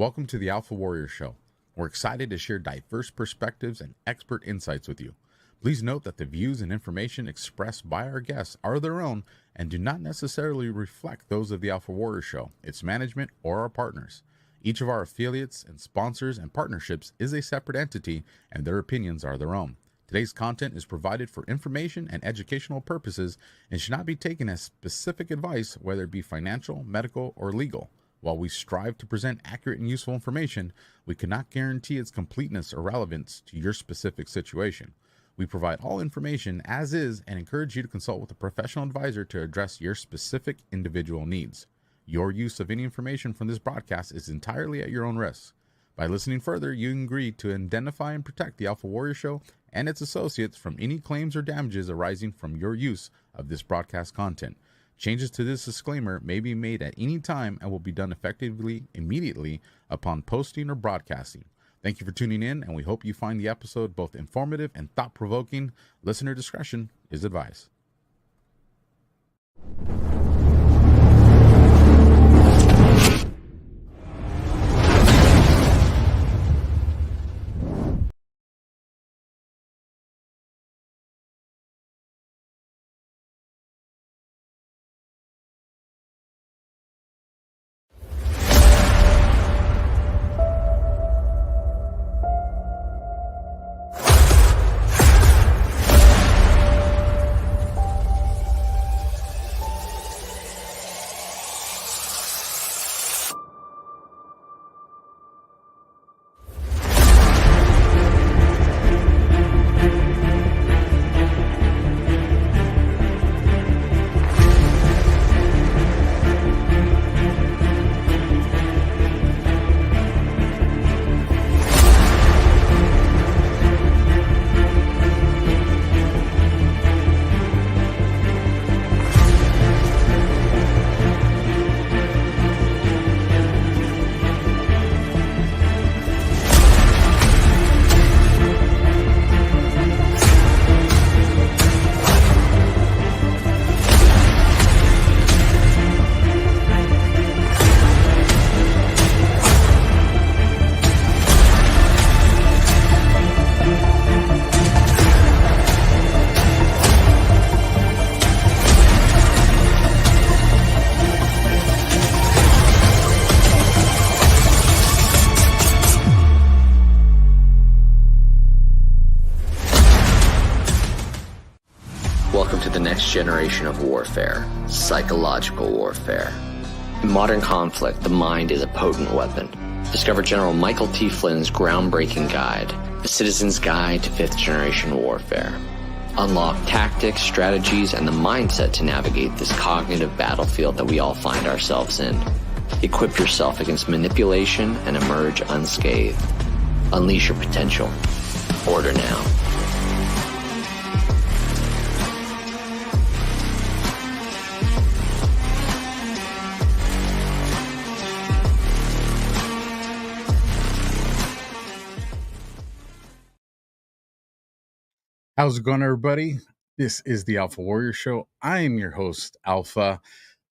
Welcome to the AlphaWarrior Show. We're excited to share diverse perspectives and expert insights with you. Please note that the views and information expressed by our guests are their own and do not necessarily reflect those of the AlphaWarrior Show, its management, or our partners. Each of our affiliates and sponsors and partnerships is a separate entity, and their opinions are their own. Today's content is provided for information and educational purposes and should not be taken as specific advice, whether it be financial, medical, or legal. While we strive to present accurate and useful information, we cannot guarantee its completeness or relevance to your specific situation. We provide all information as is and encourage you to consult with a professional advisor to address your specific individual needs. Your use of any information from this broadcast is entirely at your own risk. By listening further, you agree to identify and protect the AlphaWarrior Show and its associates from any claims or damages arising from your use of this broadcast content. Changes to this disclaimer may be made at any time and will be done effectively immediately upon posting or broadcasting. Thank you for tuning in, and we hope you find the episode both informative and thought-provoking. Listener discretion is advised. Welcome to the next generation of warfare, psychological warfare. In modern conflict, the mind is a potent weapon. Discover General Michael T. Flynn's groundbreaking guide, A Citizen's Guide to Fifth Generation Warfare. Unlock tactics, strategies, and the mindset to navigate this cognitive battlefield that we all find ourselves in. Equip yourself against manipulation and emerge unscathed. Unleash your potential. Order now. How's it going, everybody? This is the AlphaWarrior Show. I am your host, Alpha.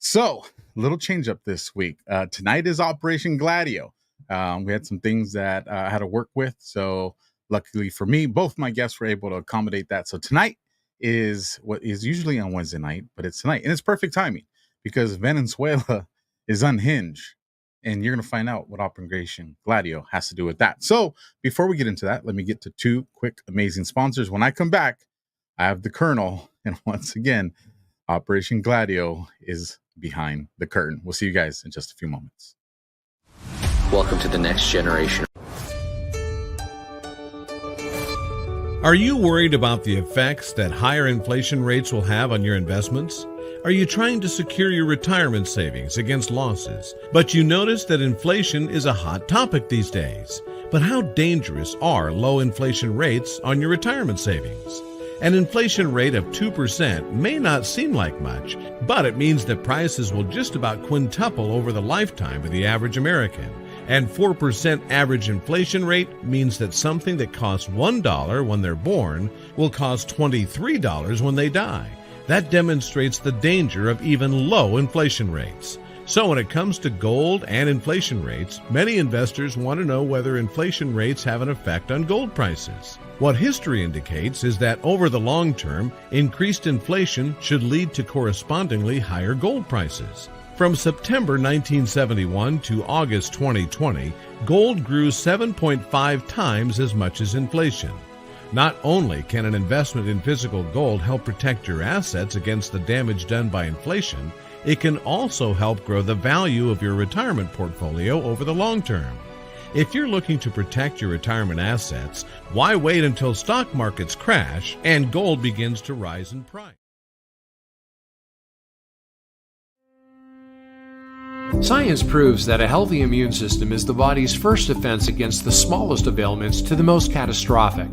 So, little change up this week. Tonight is Operation Gladio. We had some things that I had to work with. So, luckily for me, both my guests were able to accommodate that. So, tonight is what is usually on Wednesday night, but it's tonight. And it's perfect timing because Venezuela is unhinged. And you're going to find out what Operation Gladio has to do with that. So before we get into that, let me get to two quick, amazing sponsors. When I come back, I have the Colonel. And once again, Operation Gladio is behind the curtain. We'll see you guys in just a few moments. Welcome to the next generation. Are you worried about the effects that higher inflation rates will have on your investments? Are you trying to secure your retirement savings against losses, but you notice that inflation is a hot topic these days? But how dangerous are low inflation rates on your retirement savings? An inflation rate of 2% may not seem like much, but it means that prices will just about quintuple over the lifetime of the average American. And 4% average inflation rate means that something that costs $1 when they're born will cost $23 when they die. That demonstrates the danger of even low inflation rates. So when it comes to gold and inflation rates, many investors want to know whether inflation rates have an effect on gold prices. What history indicates is that over the long term, increased inflation should lead to correspondingly higher gold prices. From September 1971 to August 2020, gold grew 7.5 times as much as inflation. Not only can an investment in physical gold help protect your assets against the damage done by inflation, it can also help grow the value of your retirement portfolio over the long term. If you're looking to protect your retirement assets, why wait until stock markets crash and gold begins to rise in price? Science proves that a healthy immune system is the body's first defense against the smallest of ailments to the most catastrophic.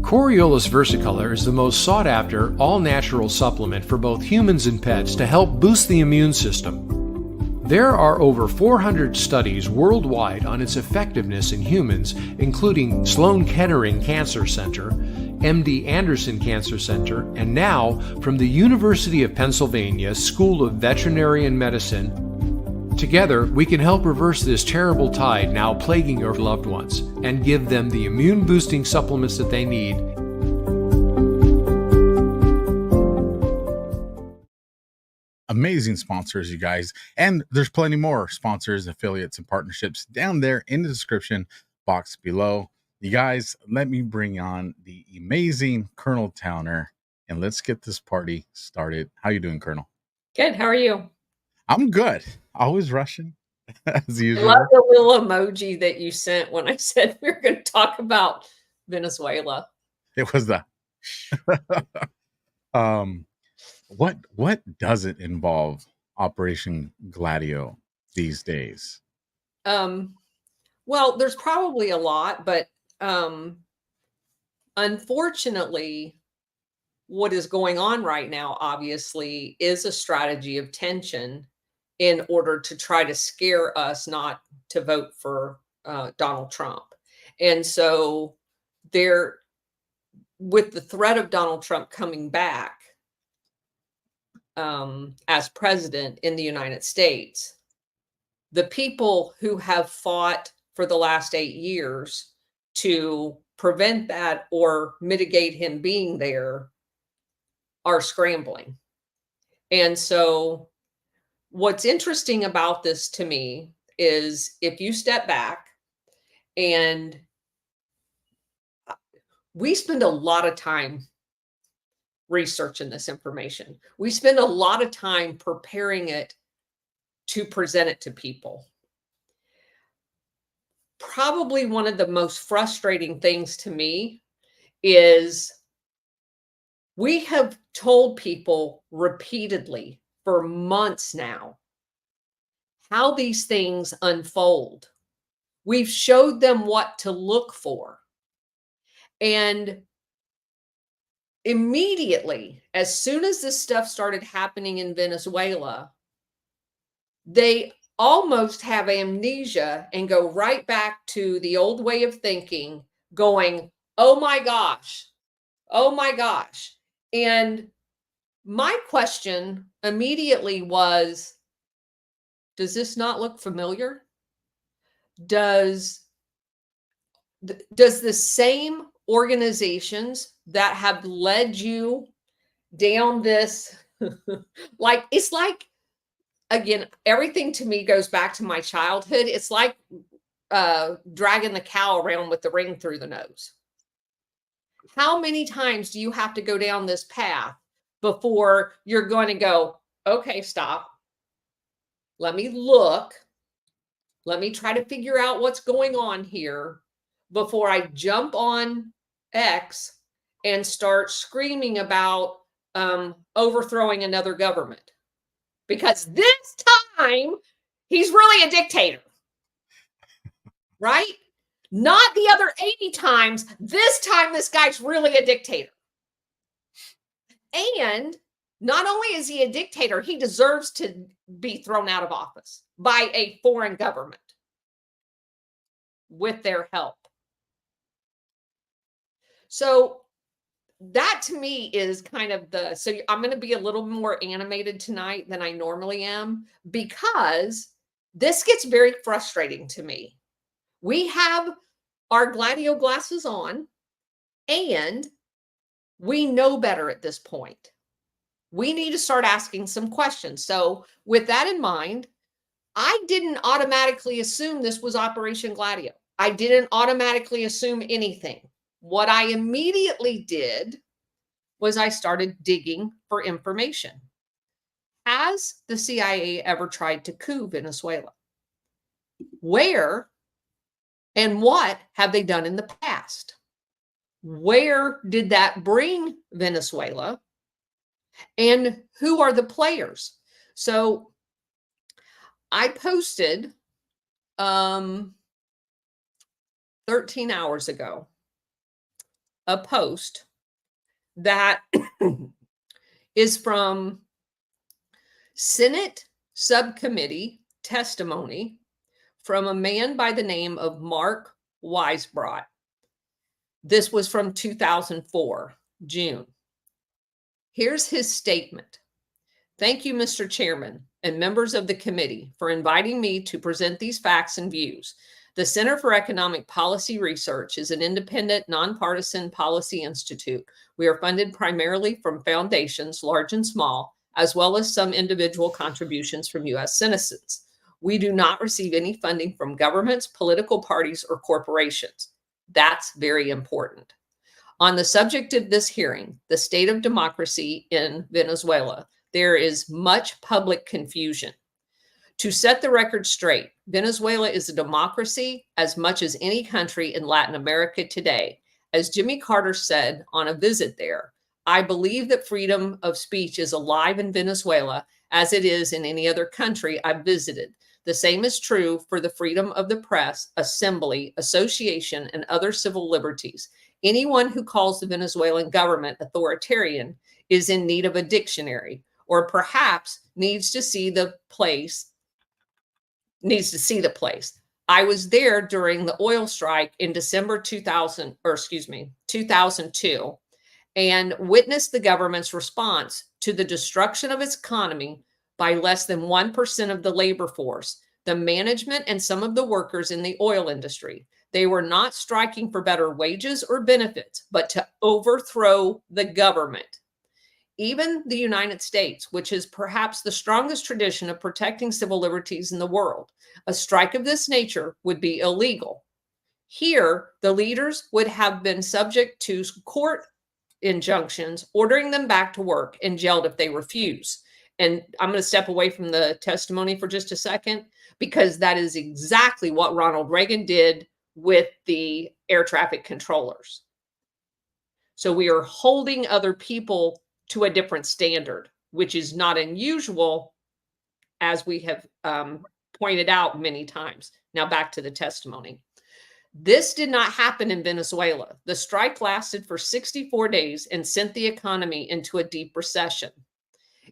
Coriolus versicolor is the most sought-after, all-natural supplement for both humans and pets to help boost the immune system. There are over 400 studies worldwide on its effectiveness in humans, including Sloan Kettering Cancer Center, MD Anderson Cancer Center, and now from the University of Pennsylvania School of Veterinary Medicine. Together, we can help reverse this terrible tide now plaguing your loved ones and give them the immune-boosting supplements that they need. Amazing sponsors, you guys. And there's plenty more sponsors, affiliates, and partnerships down there in the description box below. You guys, let me bring on the amazing Colonel Towner, and let's get this party started. How you doing, Colonel? Good. How are you? I'm good. Always rushing, as I usual. love the little emoji that you sent when I said we were going to talk about Venezuela. It was the what does it involve Operation Gladio these days? Well, there's probably a lot, but unfortunately, what is going on right now, obviously, is a strategy of tension in order to try to scare us not to vote for Donald Trump. And so there, with the threat of Donald Trump coming back as president in the United States, the people who have fought for the last 8 years to prevent that or mitigate him being there are scrambling. And so what's interesting about this to me is if you step back, and we spend a lot of time researching this information. We spend a lot of time preparing it to present it to people. Probably one of the most frustrating things to me is we have told people repeatedly for months now how these things unfold. We've showed them what to look for. And immediately, as soon as this stuff started happening in Venezuela, they almost have amnesia and go right back to the old way of thinking, going, oh my gosh, oh my gosh. And my question immediately was, does this not look familiar? Does the same organizations that have led you down this, it's like, again, everything to me goes back to my childhood. It's like dragging the cow around with the ring through the nose. How many times do you have to go down this path before you're going to go, okay, stop. Let me look. Let me try to figure out what's going on here before I jump on X and start screaming about overthrowing another government. Because this time, he's really a dictator. Right? Not the other 80 times. This time, this guy's really a dictator. And not only is he a dictator, he deserves to be thrown out of office by a foreign government with their help. So that to me is kind of so I'm going to be a little more animated tonight than I normally am, because this gets very frustrating to me. We have our Gladio glasses on, and we know better at this point. We need to start asking some questions. So with that in mind, I didn't automatically assume this was Operation Gladio. I didn't automatically assume anything. What I immediately did was I started digging for information. Has the CIA ever tried to coup Venezuela? Where and what have they done in the past? Where did that bring Venezuela? And who are the players? So I posted 13 hours ago a post that is from Senate subcommittee testimony from a man by the name of Mark Weisbrot. This was from 2004, June. Here's his statement. Thank you, Mr. Chairman and members of the committee, for inviting me to present these facts and views. The Center for Economic Policy Research is an independent, nonpartisan policy institute. We are funded primarily from foundations, large and small, as well as some individual contributions from U.S. citizens. We do not receive any funding from governments, political parties, or corporations. That's very important. On the subject of this hearing, the state of democracy in Venezuela, there is much public confusion. To set the record straight, Venezuela is a democracy as much as any country in Latin America today. As Jimmy Carter said on a visit there, I believe that freedom of speech is alive in Venezuela as it is in any other country I've visited. The same is true for the freedom of the press, assembly, association, and other civil liberties. Anyone who calls the Venezuelan government authoritarian is in need of a dictionary, or perhaps needs to see the place. I was there during the oil strike in December 2002, and witnessed the government's response to the destruction of its economy by less than 1% of the labor force, the management, and some of the workers in the oil industry. They were not striking for better wages or benefits, but to overthrow the government. Even the United States, which is perhaps the strongest tradition of protecting civil liberties in the world, a strike of this nature would be illegal. Here, the leaders would have been subject to court injunctions, ordering them back to work and jailed if they refuse. And I'm going to step away from the testimony for just a second, because that is exactly what Ronald Reagan did with the air traffic controllers. So we are holding other people to a different standard, which is not unusual, as we have pointed out many times. Now back to the testimony. This did not happen in Venezuela. The strike lasted for 64 days and sent the economy into a deep recession.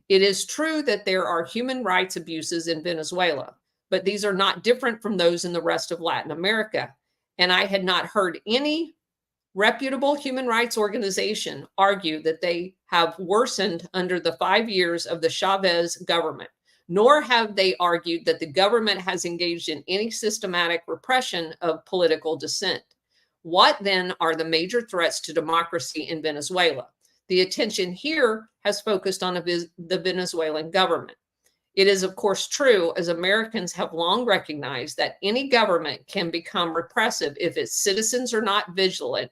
It is true that there are human rights abuses in Venezuela, but these are not different from those in the rest of Latin America. And I had not heard any reputable human rights organization argue that they have worsened under the 5 years of the Chavez government, nor have they argued that the government has engaged in any systematic repression of political dissent. What then are the major threats to democracy in Venezuela? The attention here has focused on the Venezuelan government. It is, of course, true, as Americans have long recognized, that any government can become repressive if its citizens are not vigilant,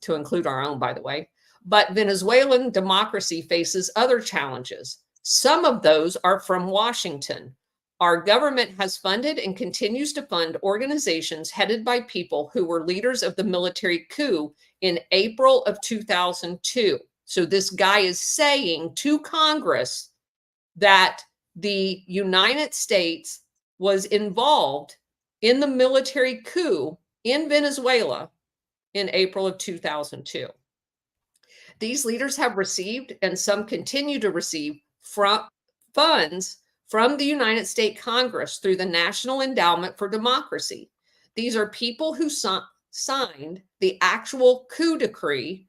to include our own, by the way. But Venezuelan democracy faces other challenges. Some of those are from Washington. Our government has funded and continues to fund organizations headed by people who were leaders of the military coup in April of 2002. So this guy is saying to Congress that the United States was involved in the military coup in Venezuela in April of 2002. These leaders have received, and some continue to receive, funds from the United States Congress through the National Endowment for Democracy. These are people who signed the actual coup decree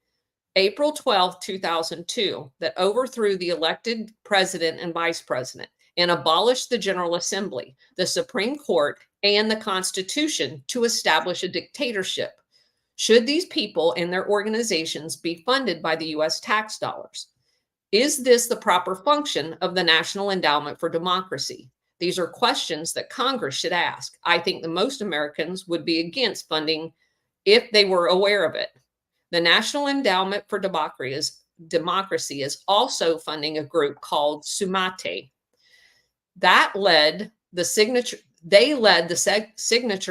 April 12, 2002, that overthrew the elected president and vice president and abolished the General Assembly, the Supreme Court, and the Constitution to establish a dictatorship. Should these people and their organizations be funded by the U.S. tax dollars? Is this the proper function of the National Endowment for Democracy? These are questions that Congress should ask. I think the most Americans would be against funding if they were aware of it. The National Endowment for Democracy is also funding a group called Sumate. That led the signature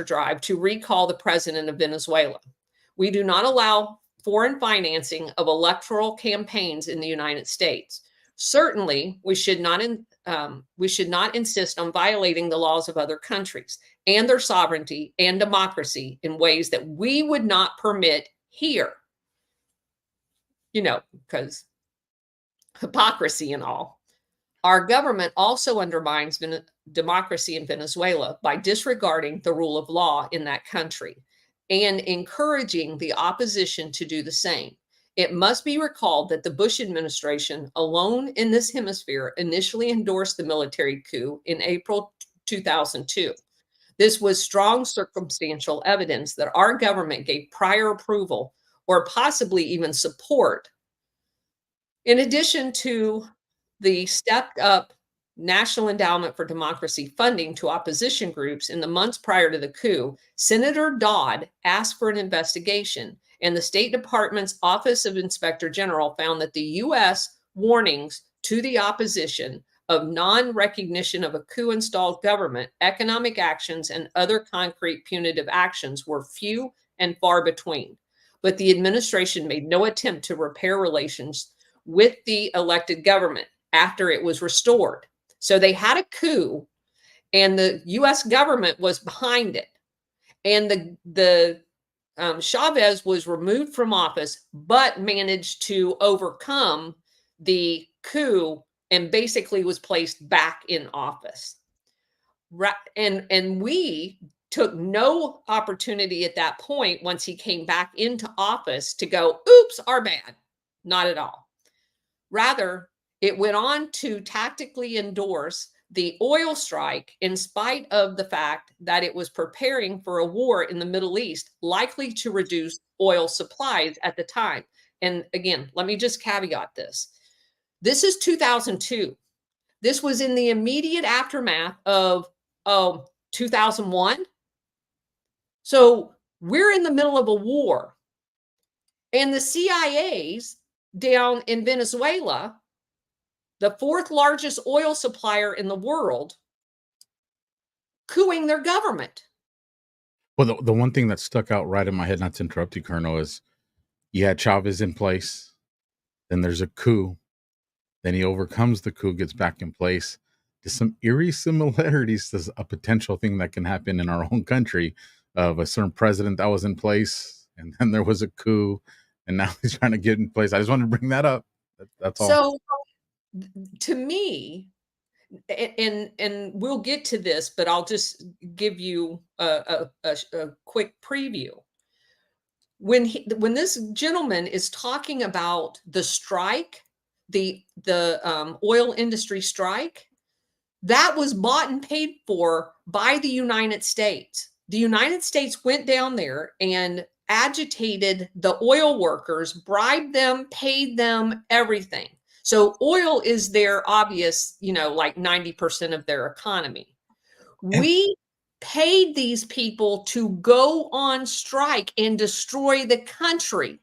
drive to recall the president of Venezuela. We do not allow foreign financing of electoral campaigns in the United States. Certainly, we should not insist on violating the laws of other countries and their sovereignty and democracy in ways that we would not permit here. You know, because hypocrisy and all. Our government also undermines democracy in Venezuela by disregarding the rule of law in that country and encouraging the opposition to do the same. It must be recalled that the Bush administration, alone in this hemisphere, initially endorsed the military coup in April 2002. This was strong circumstantial evidence that our government gave prior approval or possibly even support. In addition to the stepped up National Endowment for Democracy funding to opposition groups in the months prior to the coup, Senator Dodd asked for an investigation, and the State Department's Office of Inspector General found that the U.S. warnings to the opposition of non-recognition of a coup-installed government, economic actions, and other concrete punitive actions were few and far between. But the administration made no attempt to repair relations with the elected government after it was restored. So they had a coup, and the U.S. government was behind it. And the Chavez was removed from office, but managed to overcome the coup and basically was placed back in office. And we took no opportunity at that point, once he came back into office, to go, oops, our bad. Not at all. Rather, it went on to tactically endorse the oil strike in spite of the fact that it was preparing for a war in the Middle East, likely to reduce oil supplies at the time. And again, let me just caveat this. This is 2002. This was in the immediate aftermath of 2001. So we're in the middle of a war. And the CIA's down in Venezuela, the fourth largest oil supplier in the world, cooing their government. Well, the one thing that stuck out right in my head, not to interrupt you, Colonel, is you had Chavez in place, then there's a coup, then he overcomes the coup, gets back in place. There's some eerie similarities to a potential thing that can happen in our own country of a certain president that was in place, and then there was a coup, and now he's trying to get in place. I just wanted to bring that up. That's all. So to me, and we'll get to this, but I'll just give you a quick preview. When this gentleman is talking about the strike, the oil industry strike, that was bought and paid for by the United States. The United States went down there and agitated the oil workers, bribed them, paid them, everything. So oil is their obvious, like 90% of their economy. We paid these people to go on strike and destroy the country.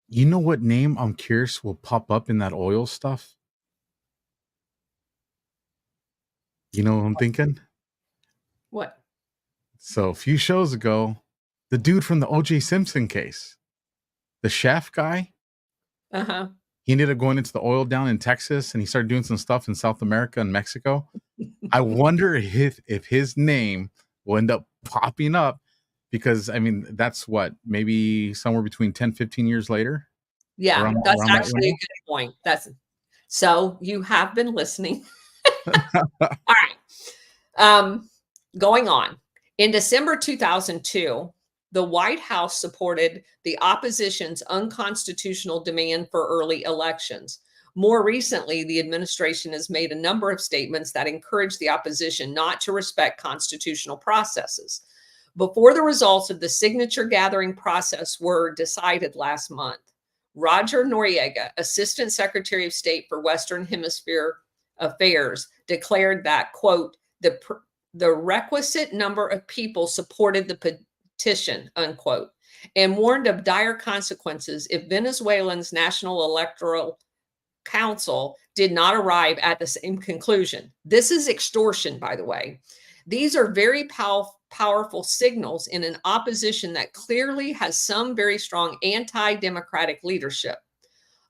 You know what name, I'm curious, will pop up in that oil stuff? You know what I'm thinking? What? So a few shows ago, the dude from the O.J. Simpson case, the chef guy, he ended up going into the oil down in Texas, and he started doing some stuff in South America and Mexico. I wonder if his name will end up popping up, because, I mean, that's what, maybe somewhere between 10, 15 years later? Yeah, that's actually a good point. So you have been listening. All right. Going on. In December 2002, the White House supported the opposition's unconstitutional demand for early elections. More recently, the administration has made a number of statements that encourage the opposition not to respect constitutional processes. Before the results of the signature gathering process were decided last month, Roger Noriega, Assistant Secretary of State for Western Hemisphere Affairs, declared that, quote, the requisite number of people supported the petition, unquote, and warned of dire consequences if Venezuelans' National Electoral Council did not arrive at the same conclusion. This is extortion, by the way. These are very powerful signals in an opposition that clearly has some very strong anti-democratic leadership.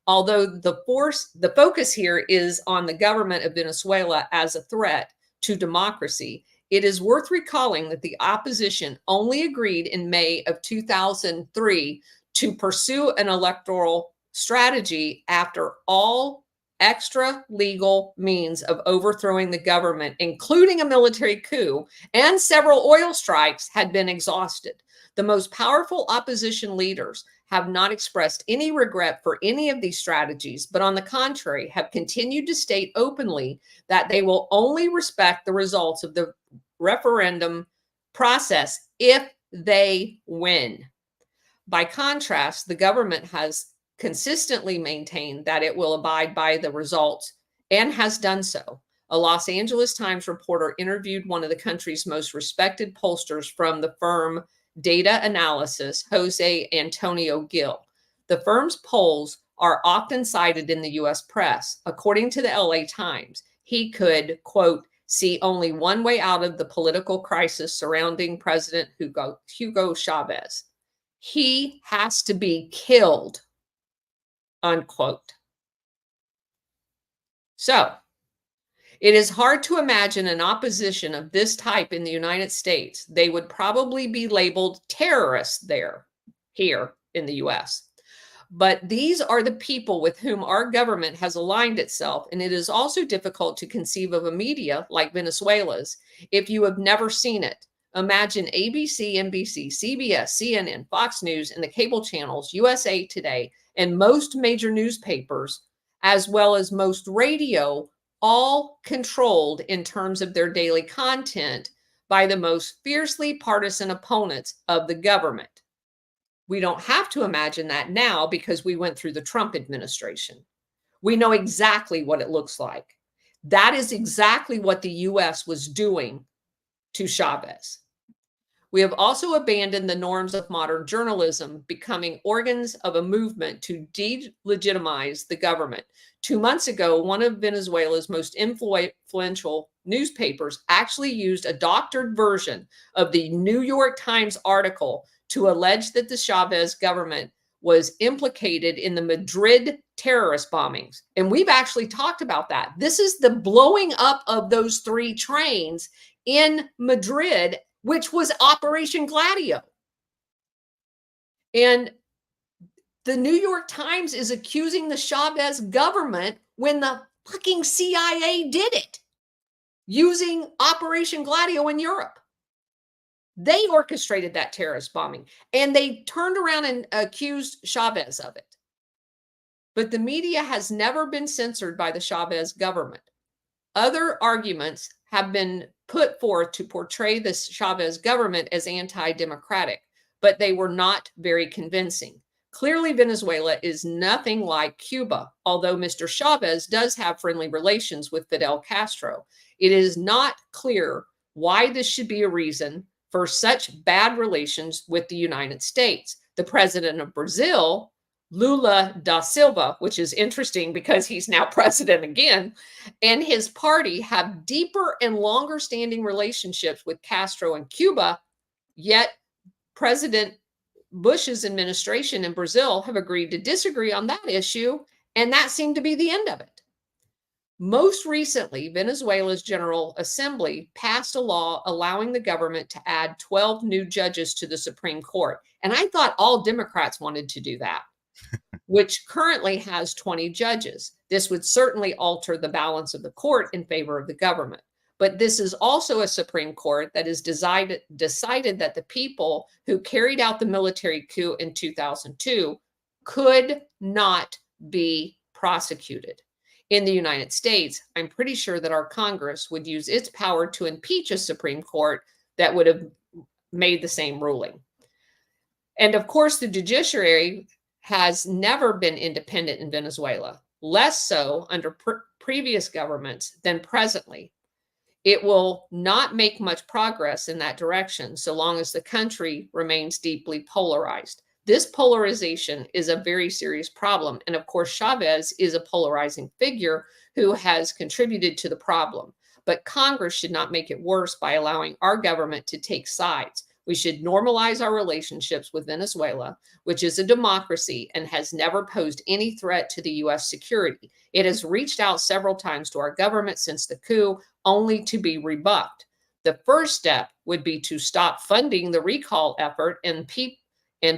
Although the focus here is on the government of Venezuela as a threat to democracy, it is worth recalling that the opposition only agreed in May of 2003 to pursue an electoral strategy after all extra legal means of overthrowing the government, including a military coup and several oil strikes, had been exhausted. The most powerful opposition leaders have not expressed any regret for any of these strategies, but on the contrary, have continued to state openly that they will only respect the results of the referendum process if they win. By contrast, the government has consistently maintained that it will abide by the results and has done so. A Los Angeles Times reporter interviewed one of the country's most respected pollsters from the firm Data Analysis, Jose Antonio Gil. The firm's polls are often cited in the U.S. press. According to the LA Times, he could, quote, see only one way out of the political crisis surrounding President Hugo Chavez. He has to be killed, unquote. So, it is hard to imagine an opposition of this type in the United States. They would probably be labeled terrorists here in the US. But these are the people with whom our government has aligned itself, and it is also difficult to conceive of a media like Venezuela's if you have never seen it. Imagine ABC, NBC, CBS, CNN, Fox News, and the cable channels, USA Today, and most major newspapers, as well as most radio, all controlled in terms of their daily content by the most fiercely partisan opponents of the government. We don't have to imagine that now because we went through the Trump administration. We know exactly what it looks like. That is exactly what the U.S. was doing to Chavez. We have also abandoned the norms of modern journalism, becoming organs of a movement to delegitimize the government. 2 months ago, one of Venezuela's most influential newspapers actually used a doctored version of the New York Times article to allege that the Chavez government was implicated in the Madrid terrorist bombings. And we've actually talked about that. This is the blowing up of those 3 trains in Madrid, which was Operation Gladio. And the New York Times is accusing the Chavez government when the fucking CIA did it, using Operation Gladio in Europe. They orchestrated that terrorist bombing, and they turned around and accused Chavez of it. But the media has never been censored by the Chavez government. Other arguments have been put forth to portray the Chavez government as anti-democratic, but they were not very convincing. Clearly, Venezuela is nothing like Cuba, although Mr. Chavez does have friendly relations with Fidel Castro. It is not clear why this should be a reason for such bad relations with the United States. The president of Brazil, Lula da Silva, which is interesting because he's now president again, and his party have deeper and longer standing relationships with Castro and Cuba, yet President Bush's administration in Brazil have agreed to disagree on that issue, and that seemed to be the end of it. Most recently, Venezuela's General Assembly passed a law allowing the government to add 12 new judges to the Supreme Court. And I thought all Democrats wanted to do that, which currently has 20 judges. This would certainly alter the balance of the court in favor of the government. But this is also a Supreme Court that has decided that the people who carried out the military coup in 2002 could not be prosecuted. In the United States, I'm pretty sure that our Congress would use its power to impeach a Supreme Court that would have made the same ruling. And of course, the judiciary has never been independent in Venezuela, less so under previous governments than presently. It will not make much progress in that direction so long as the country remains deeply polarized. This polarization is a very serious problem. And of course, Chavez is a polarizing figure who has contributed to the problem. But Congress should not make it worse by allowing our government to take sides. We should normalize our relationships with Venezuela, which is a democracy and has never posed any threat to the U.S. security. It has reached out several times to our government since the coup, only to be rebuffed. The first step would be to stop funding the recall effort and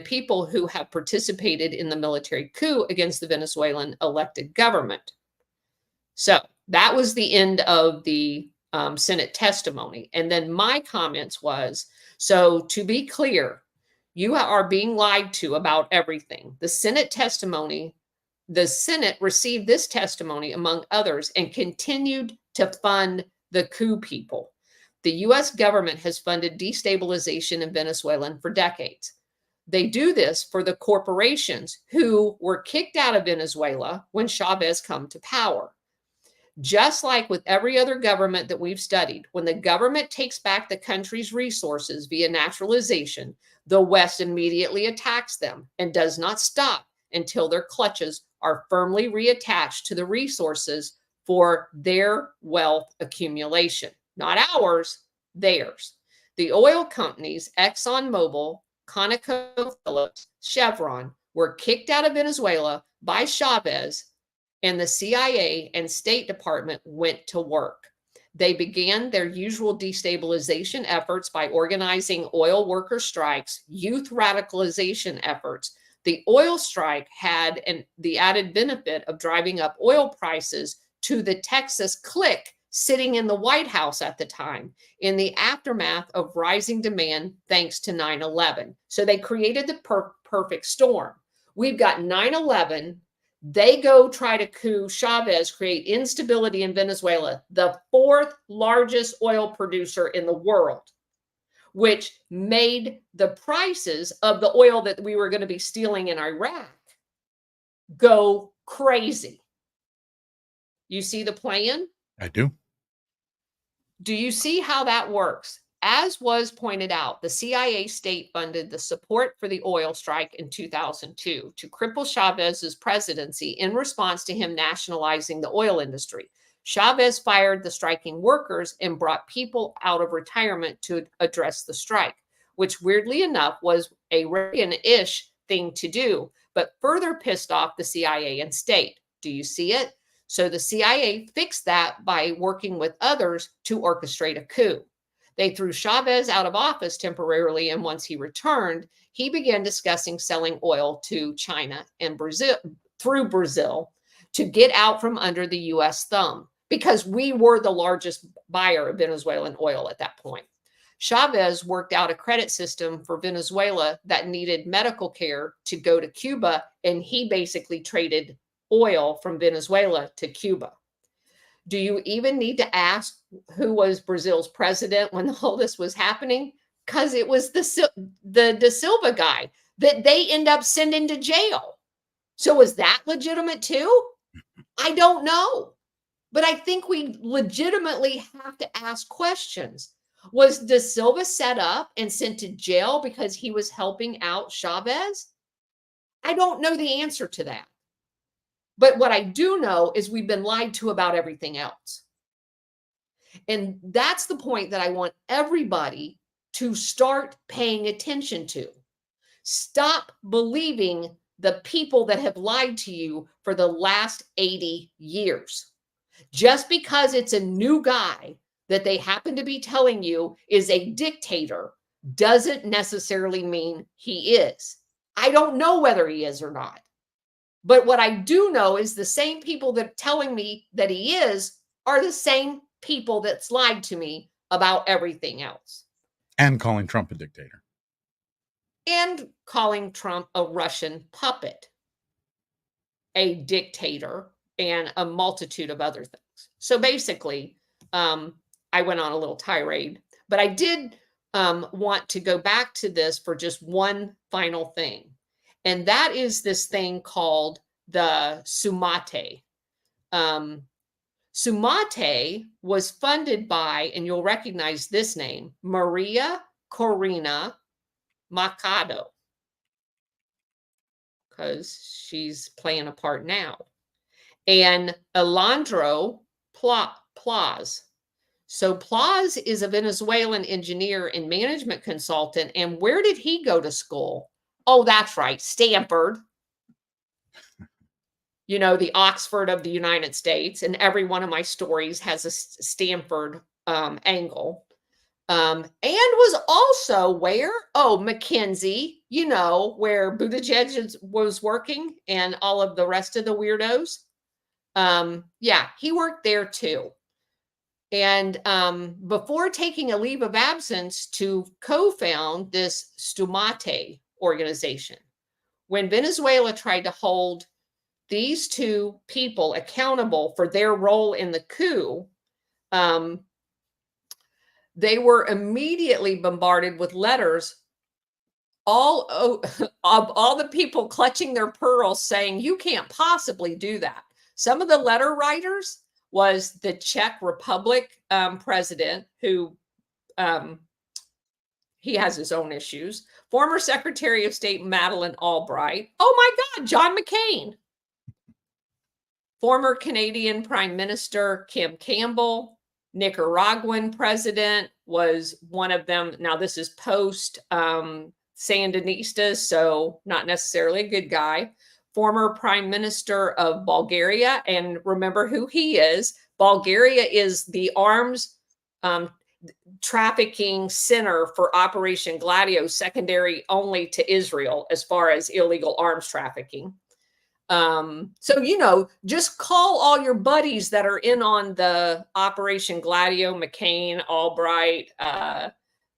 people who have participated in the military coup against the Venezuelan elected government. So that was the end of the Senate testimony. And then my comments was, so to be clear, you are being lied to about everything. The Senate testimony, the Senate received this testimony, among others, and continued to fund the coup people. The U.S. government has funded destabilization in Venezuela for decades. They do this for the corporations who were kicked out of Venezuela when Chavez came to power. Just like with every other government that we've studied, when the government takes back the country's resources via naturalization, the West immediately attacks them and does not stop until their clutches are firmly reattached to the resources for their wealth accumulation. Not ours, theirs. The oil companies, ExxonMobil, ConocoPhillips, Chevron, were kicked out of Venezuela by Chavez, and the CIA and State Department went to work. They began their usual destabilization efforts by organizing oil worker strikes, youth radicalization efforts. The oil strike had the added benefit of driving up oil prices to the Texas clique sitting in the White House at the time in the aftermath of rising demand thanks to 9/11. So they created the perfect storm. We've got 9/11. They go try to coup Chavez, create instability in Venezuela, the fourth largest oil producer in the world, which made the prices of the oil that we were going to be stealing in Iraq go crazy. You see the plan? I do. Do you see how that works? As was pointed out, the CIA state funded the support for the oil strike in 2002 to cripple Chavez's presidency in response to him nationalizing the oil industry. Chavez fired the striking workers and brought people out of retirement to address the strike, which weirdly enough was a Reagan-ish thing to do, but further pissed off the CIA and state. Do you see it? So the CIA fixed that by working with others to orchestrate a coup. They threw Chavez out of office temporarily, and once he returned, he began discussing selling oil to China and Brazil through Brazil to get out from under the U.S. thumb, because we were the largest buyer of Venezuelan oil at that point. Chavez worked out a credit system for Venezuela that needed medical care to go to Cuba, and he basically traded oil from Venezuela to Cuba. Do you even need to ask who was Brazil's president when all this was happening? Because it was the Da Silva guy that they end up sending to jail. So was that legitimate too? I don't know. But I think we legitimately have to ask questions. Was Da Silva set up and sent to jail because he was helping out Chavez? I don't know the answer to that. But what I do know is we've been lied to about everything else. And that's the point that I want everybody to start paying attention to. Stop believing the people that have lied to you for the last 80 years. Just because it's a new guy that they happen to be telling you is a dictator doesn't necessarily mean he is. I don't know whether he is or not. But what I do know is the same people that are telling me that he is are the same people that's lied to me about everything else. And calling Trump a dictator. And calling Trump a Russian puppet, a dictator, and a multitude of other things. So basically, I went on a little tirade, but I did want to go back to this for just one final thing. And that is this thing called the Sumate. Sumate was funded by, and you'll recognize this name, Maria Corina Machado, because she's playing a part now, and Alejandro Plaz. So Plaz is a Venezuelan engineer and management consultant. And where did he go to school? Oh, that's right, Stanford. You know, the Oxford of the United States. And every one of my stories has a Stanford angle. And was also where? Oh, McKinsey, you know, where Buttigieg was working and all of the rest of the weirdos. Yeah, he worked there too. And before taking a leave of absence to co-found this Stumate organization, when Venezuela tried to hold these two people accountable for their role in the coup, they were immediately bombarded with letters, all the people clutching their pearls saying, you can't possibly do that. Some of the letter writers was the Czech Republic president, who he has his own issues. Former Secretary of State Madeleine Albright. Oh my God, John McCain. Former Canadian Prime Minister Kim Campbell. Nicaraguan president was one of them. Now this is post Sandinistas, so not necessarily a good guy. Former Prime Minister of Bulgaria, and remember who he is. Bulgaria is the arms trafficking center for Operation Gladio, secondary only to Israel as far as illegal arms trafficking. So, you know, just call all your buddies that are in on the Operation Gladio, McCain, Albright,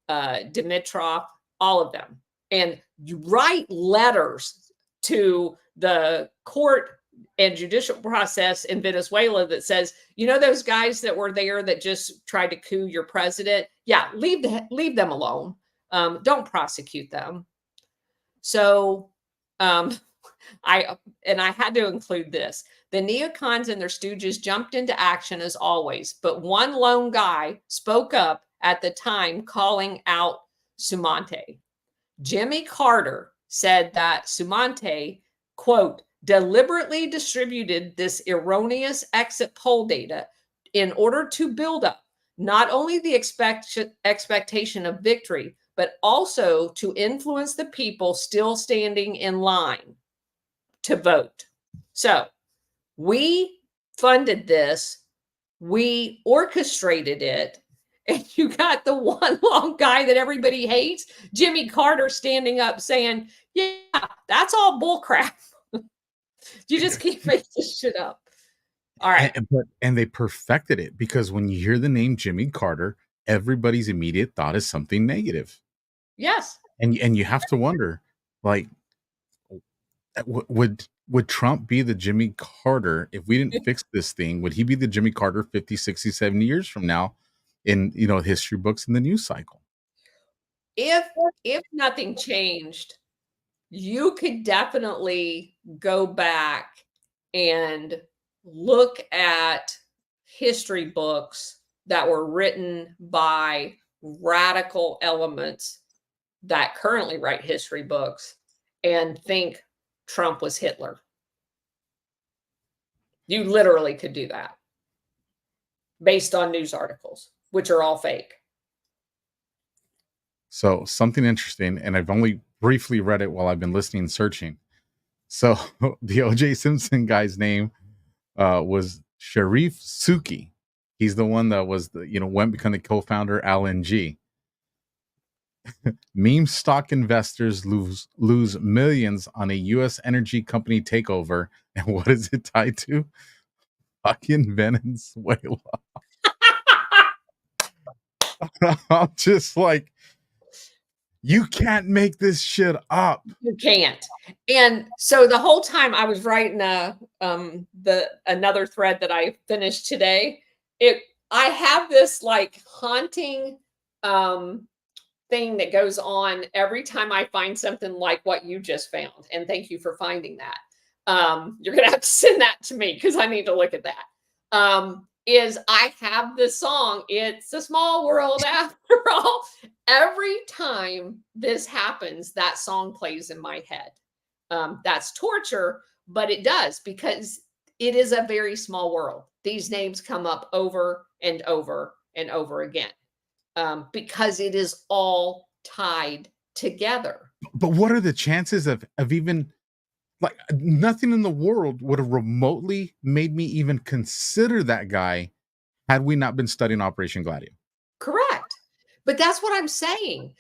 Dimitrov, all of them. And you write letters to the court and judicial process in Venezuela that says, you know, those guys that were there that just tried to coup your president. Yeah, leave them alone. Don't prosecute them. So, I had to include this. The neocons and their stooges jumped into action as always, but one lone guy spoke up at the time, calling out Sumante. Jimmy Carter said that Sumante, quote, deliberately distributed this erroneous exit poll data in order to build up not only the expectation of victory, but also to influence the people still standing in line to vote. So we funded this, we orchestrated it, and you got the one long guy that everybody hates, Jimmy Carter, standing up saying, yeah, that's all bullcrap. You just keep making this shit up. All right. And they perfected it, because when you hear the name Jimmy Carter, everybody's immediate thought is something negative. Yes. And you have to wonder, like, would Trump be the Jimmy Carter if we didn't fix this thing? Would he be the Jimmy Carter 50, 60, 70 years from now in, you know, history books and the news cycle? If nothing changed, you could definitely go back and look at history books that were written by radical elements that currently write history books and think Trump was Hitler. You literally could do that based on news articles, which are all fake. So something interesting, and I've only briefly read it while I've been listening and searching. So the O.J. Simpson guy's name was Sharif Suki. He's the one that was went become the co-founder LNG. Meme stock investors lose millions on a U.S. energy company takeover, and what is it tied to? Fucking Venezuela. I'm just like, you can't make this shit up. You can't. And so the whole time I was writing another thread that I finished today, I have this like haunting thing that goes on every time I find something like what you just found. And thank you for finding that. You're gonna have to send that to me because I need to look at that. Is I have this song, It's a Small World After All. Every time this happens, that song plays in my head. That's torture, but it does because it is a very small world. These names come up over and over and over again because it is all tied together. But what are the chances of even, like, nothing in the world would have remotely made me even consider that guy had we not been studying Operation Gladio? Correct. But that's what I'm saying.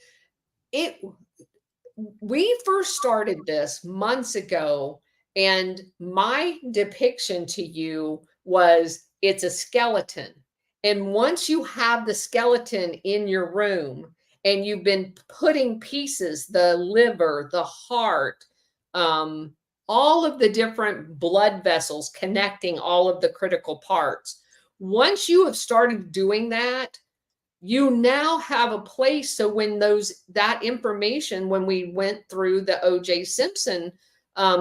We first started this months ago, and my depiction to you was it's a skeleton. And once you have the skeleton in your room and you've been putting pieces, the liver, the heart, all of the different blood vessels connecting all of the critical parts, once you have started doing that, you now have a place. So when that information, when we went through the O.J. Simpson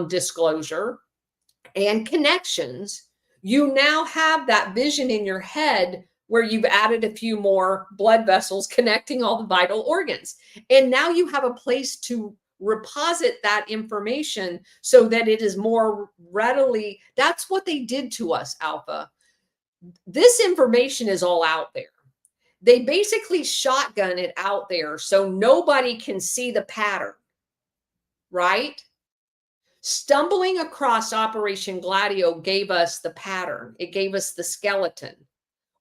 disclosure and connections, you now have that vision in your head where you've added a few more blood vessels connecting all the vital organs. And now you have a place to reposit that information so that it is more readily. That's what they did to us, Alpha. This information is all out there. They basically shotgun it out there so nobody can see the pattern, right? Stumbling across Operation Gladio gave us the pattern. It gave us the skeleton.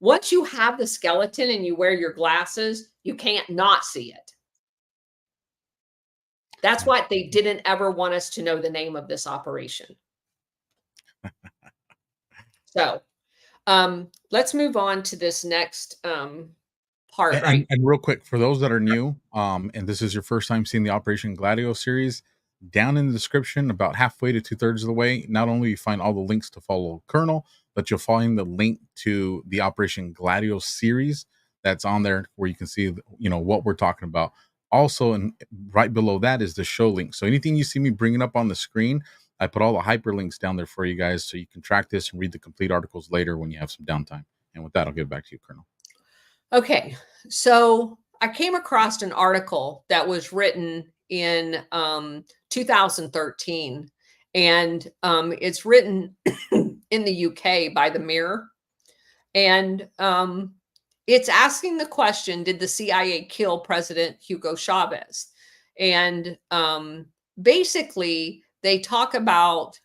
Once you have the skeleton and you wear your glasses, you can't not see it. That's why they didn't ever want us to know the name of this operation. So let's move on to this next part. And real quick, for those that are new, and this is your first time seeing the Operation Gladio series, down in the description, about halfway to 2/3 of the way, not only you find all the links to follow Colonel, but you'll find the link to the Operation Gladio series that's on there where you can see, what we're talking about. Also, and right below that is the show link. So anything you see me bringing up on the screen, I put all the hyperlinks down there for you guys so you can track this and read the complete articles later when you have some downtime. And with that, I'll give it back to you, Colonel. Okay, so I came across an article that was written in 2013, and it's written in the UK by the Mirror, and it's asking the question, did the CIA kill President Hugo Chavez? And basically, they talk about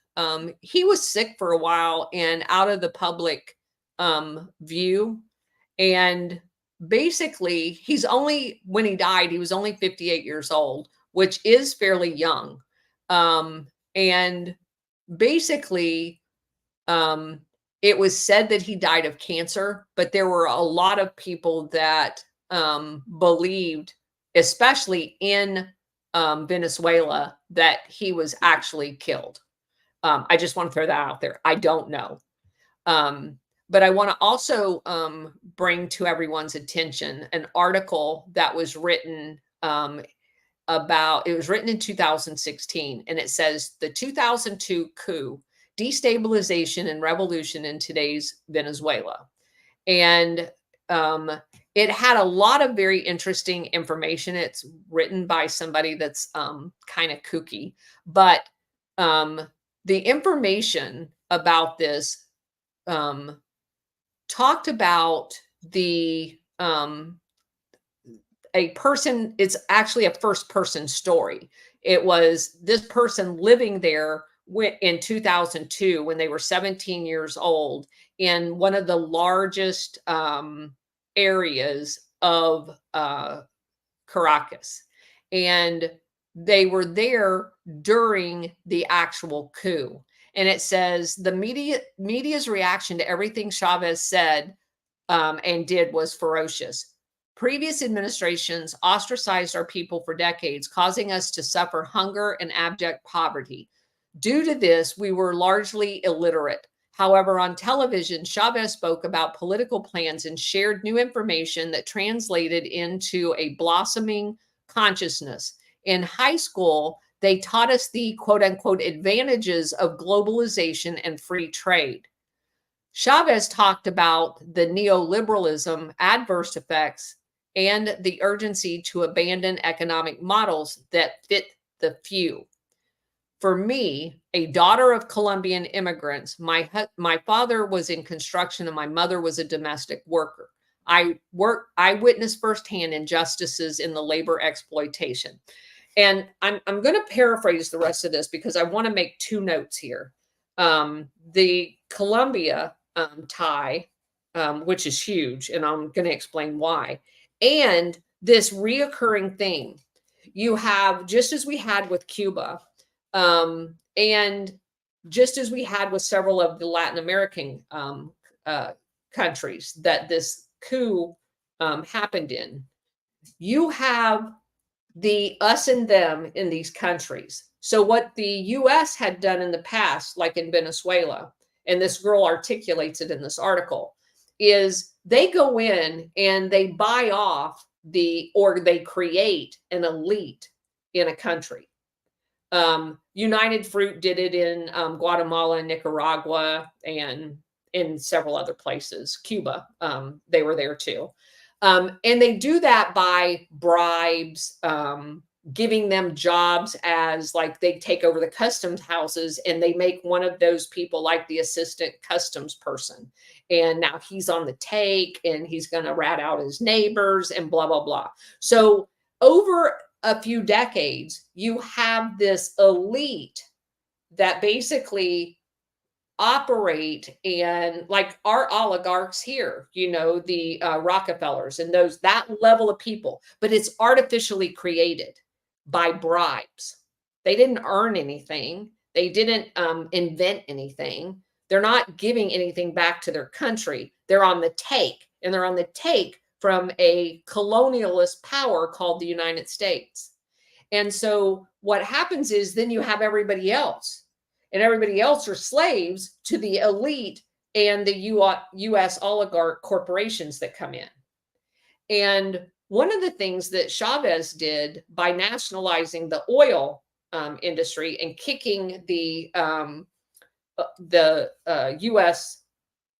he was sick for a while and out of the public view, and basically, when he died, he was only 58 years old, which is fairly young. And basically, it was said that he died of cancer, but there were a lot of people that believed, especially in Venezuela, that he was actually killed. I just want to throw that out there. I don't know. But I want to also bring to everyone's attention an article that was written it was written in 2016, and it says the 2002 coup, destabilization and revolution in today's Venezuela. And it had a lot of very interesting information. It's written by somebody that's kind of kooky, but the information about this talked about a person. It's actually a first person story. It was this person living there in 2002 when they were 17 years old in one of the largest areas of Caracas. And they were there during the actual coup. And it says the media's reaction to everything Chavez said and did was ferocious. Previous administrations ostracized our people for decades, causing us to suffer hunger and abject poverty. Due to this, we were largely illiterate. However, on television, Chavez spoke about political plans and shared new information that translated into a blossoming consciousness. In high school, they taught us the quote unquote advantages of globalization and free trade. Chavez talked about the neoliberalism adverse effects and the urgency to abandon economic models that fit the few. For me, a daughter of Colombian immigrants, my father was in construction and my mother was a domestic worker. I witnessed firsthand injustices in the labor exploitation. And I'm going to paraphrase the rest of this because I want to make two notes here. The Colombia tie, which is huge, and I'm going to explain why. And this reoccurring thing you have, just as we had with Cuba, and just as we had with several of the Latin American countries that this coup happened in, you have the us and them in these countries. So what the US had done in the past, like in Venezuela, and this girl articulates it in this article, is they go in and they buy off or they create an elite in a country. United Fruit did it in Guatemala, Nicaragua, and in several other places. Cuba, they were there too. And they do that by bribes, giving them jobs as like they take over the customs houses and they make one of those people like the assistant customs person. And now he's on the take and he's going to rat out his neighbors and blah, blah, blah. So over a few decades, you have this elite that basically operate, and like our oligarchs here, the Rockefellers and that level of people, but it's artificially created by bribes. They didn't earn anything. They didn't invent anything. They're not giving anything back to their country. They're on the take, and they're on the take from a colonialist power called the United States. And so what happens is then you have everybody else, and everybody else are slaves to the elite and the U.S. oligarch corporations that come in. And one of the things that Chavez did by nationalizing the oil industry and kicking the U.S.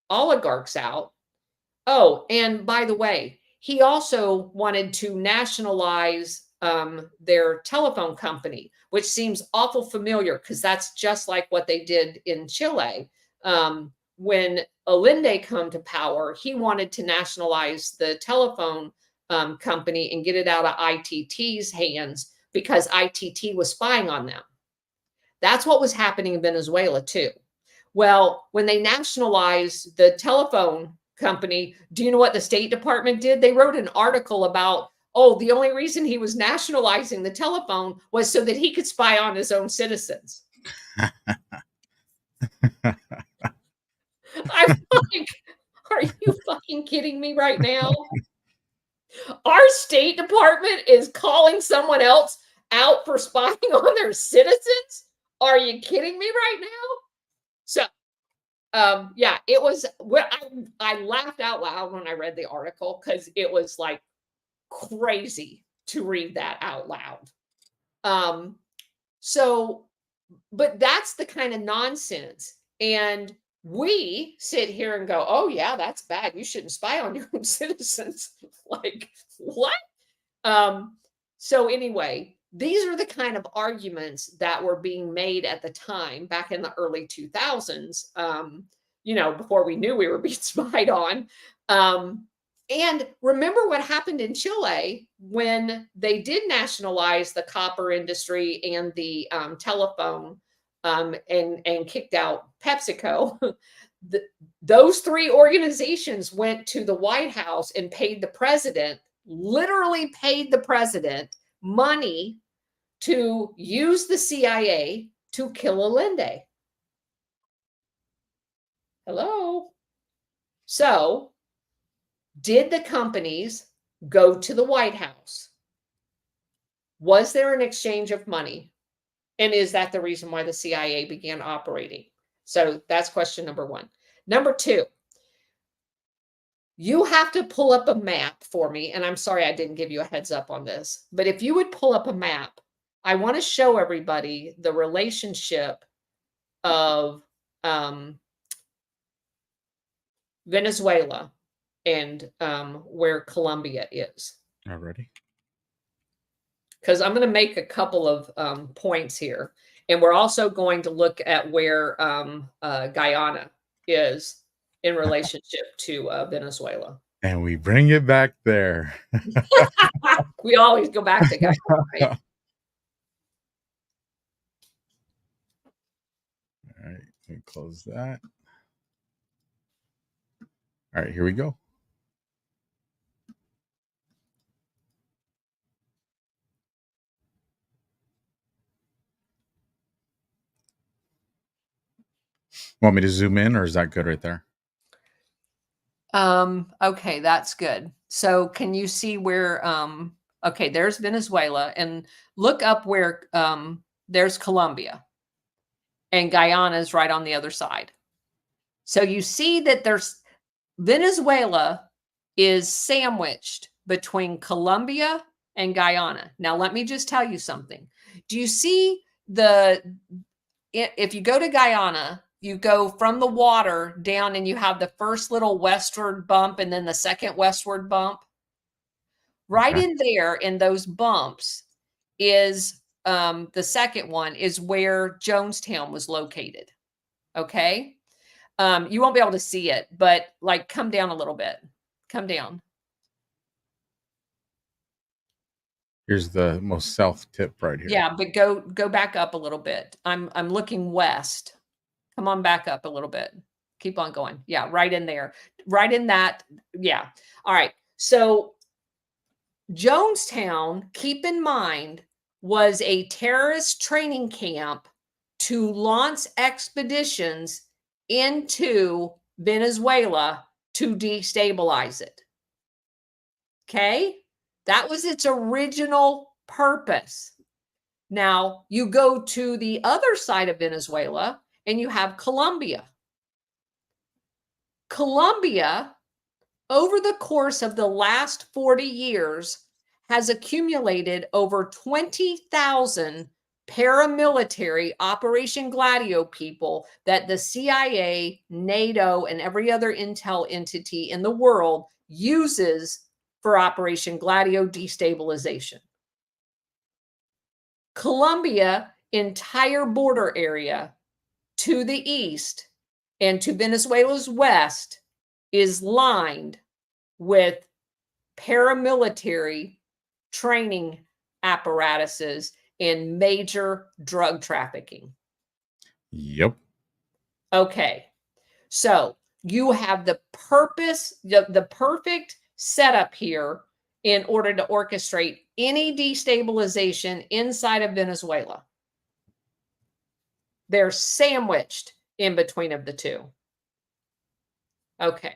oligarchs out. Oh, and by the way, he also wanted to nationalize their telephone company, which seems awful familiar because that's just like what they did in Chile. When Allende came to power, he wanted to nationalize the telephone company and get it out of ITT's hands because ITT was spying on them. That's what was happening in Venezuela too. Well, when they nationalized the telephone company, do you know what the State Department did? They wrote an article about, the only reason he was nationalizing the telephone was so that he could spy on his own citizens. I'm like, are you fucking kidding me right now? Our State Department is calling someone else out for spying on their citizens? Are you kidding me right now? So, yeah, it was, I laughed out loud when I read the article because it was like crazy to read that out loud. But that's the kind of nonsense. And we sit here and go, oh yeah, that's bad. You shouldn't spy on your own citizens. Like, what? So anyway, these are the kind of arguments that were being made at the time back in the early 2000s, before we knew we were being spied on. And remember what happened in Chile when they did nationalize the copper industry and the telephone and kicked out PepsiCo. Those three organizations went to the White House and literally paid the president money to use the CIA to kill Allende. Hello. So did the companies go to the White House. Was there an exchange of money? And is that the reason why the CIA began operating? So that's question number one. Number two, you have to pull up a map for me. And I'm sorry I didn't give you a heads up on this, but if you would pull up a map, I want to show everybody the relationship of Venezuela and where Colombia is. Already. Because I'm going to make a couple of points here. And we're also going to look at where Guyana is in relationship to Venezuela. And we bring it back there. We always go back to Guyana, right? All right, let me close that. All right, here we go. Want me to zoom in, or is that good right there? Okay, that's good. So can you see where okay, there's Venezuela, and look up where there's Colombia, and Guyana is right on the other side. So you see that there's Venezuela is sandwiched between Colombia and Guyana. Now let me just tell you something. Do you see if you go to Guyana, you go from the water down and you have the first little westward bump and then the second westward bump. Right in there in those bumps is the second one is where Jonestown was located. Okay. You won't be able to see it, but like come down a little bit. Come down. Here's the most south tip right here. Yeah, but go back up a little bit. I'm looking west. Come on back up a little bit. Keep on going. Yeah, right in there. Right in that. Yeah. All right. So Jonestown, keep in mind, was a terrorist training camp to launch expeditions into Venezuela to destabilize it. Okay? That was its original purpose. Now, you go to the other side of Venezuela and you have Colombia. Colombia, over the course of the last 40 years, has accumulated over 20,000 paramilitary Operation Gladio people that the CIA, NATO, and every other intel entity in the world uses for Operation Gladio destabilization. Colombia entire border area to the east and to Venezuela's west is lined with paramilitary training apparatuses and major drug trafficking. Yep. Okay. So you have the perfect setup here in order to orchestrate any destabilization inside of Venezuela. They're sandwiched in between of the two. Okay.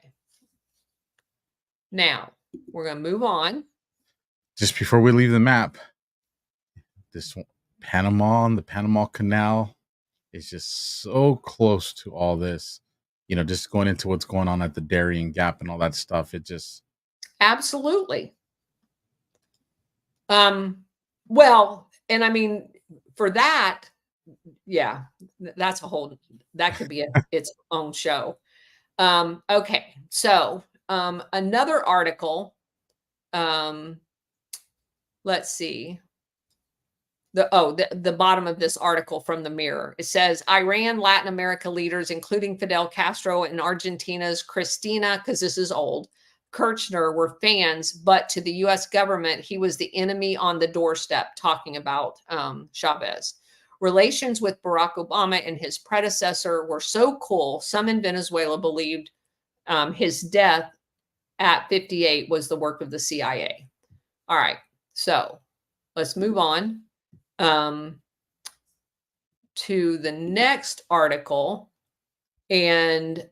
Now, we're going to move on. Just before we leave the map, this Panama and the Panama Canal is just so close to all this. You know, just going into what's going on at the Darien Gap and all that stuff. It just... Absolutely. Well, and I mean, for that, yeah, that's a whole, that could be its own show. Okay. So, another article, let's see. The bottom of this article from the Mirror. It says Iran, Latin America leaders, including Fidel Castro and Argentina's Cristina, because this is old, Kirchner, were fans, but to the U.S. government, he was the enemy on the doorstep, talking about Chavez. Relations with Barack Obama and his predecessor were so cool, some in Venezuela believed his death at 58 was the work of the CIA. All right, so let's move on to the next article. And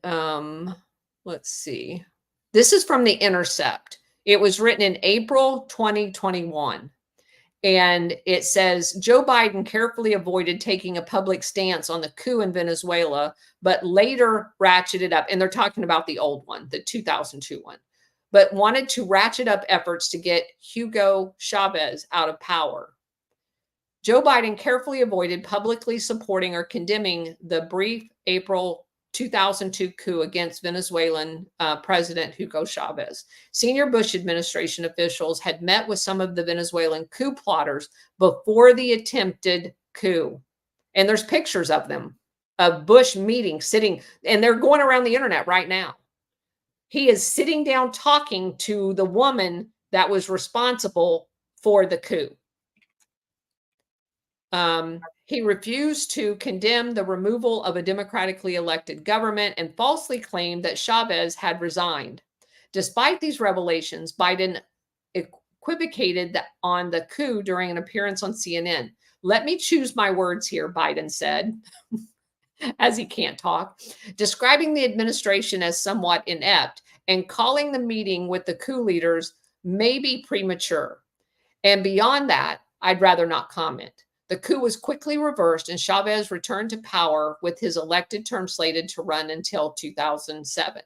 let's see. This is from The Intercept. It was written in April 2021. And it says Joe Biden carefully avoided taking a public stance on the coup in Venezuela, but later ratcheted up. And they're talking about the old one, the 2002 one, but wanted to ratchet up efforts to get Hugo Chavez out of power. Joe Biden carefully avoided publicly supporting or condemning the brief April 2002 coup against Venezuelan President Hugo Chavez. Senior Bush administration officials had met with some of the Venezuelan coup plotters before the attempted coup. And there's pictures of them, of Bush meeting, sitting, and they're going around the internet right now. He is sitting down talking to the woman that was responsible for the coup. He refused to condemn the removal of a democratically elected government and falsely claimed that Chavez had resigned. Despite these revelations, Biden equivocated on the coup during an appearance on CNN. Let me choose my words here, Biden said, as he can't talk, describing the administration as somewhat inept and calling the meeting with the coup leaders maybe premature. And beyond that, I'd rather not comment. The coup was quickly reversed and Chavez returned to power with his elected term slated to run until 2007.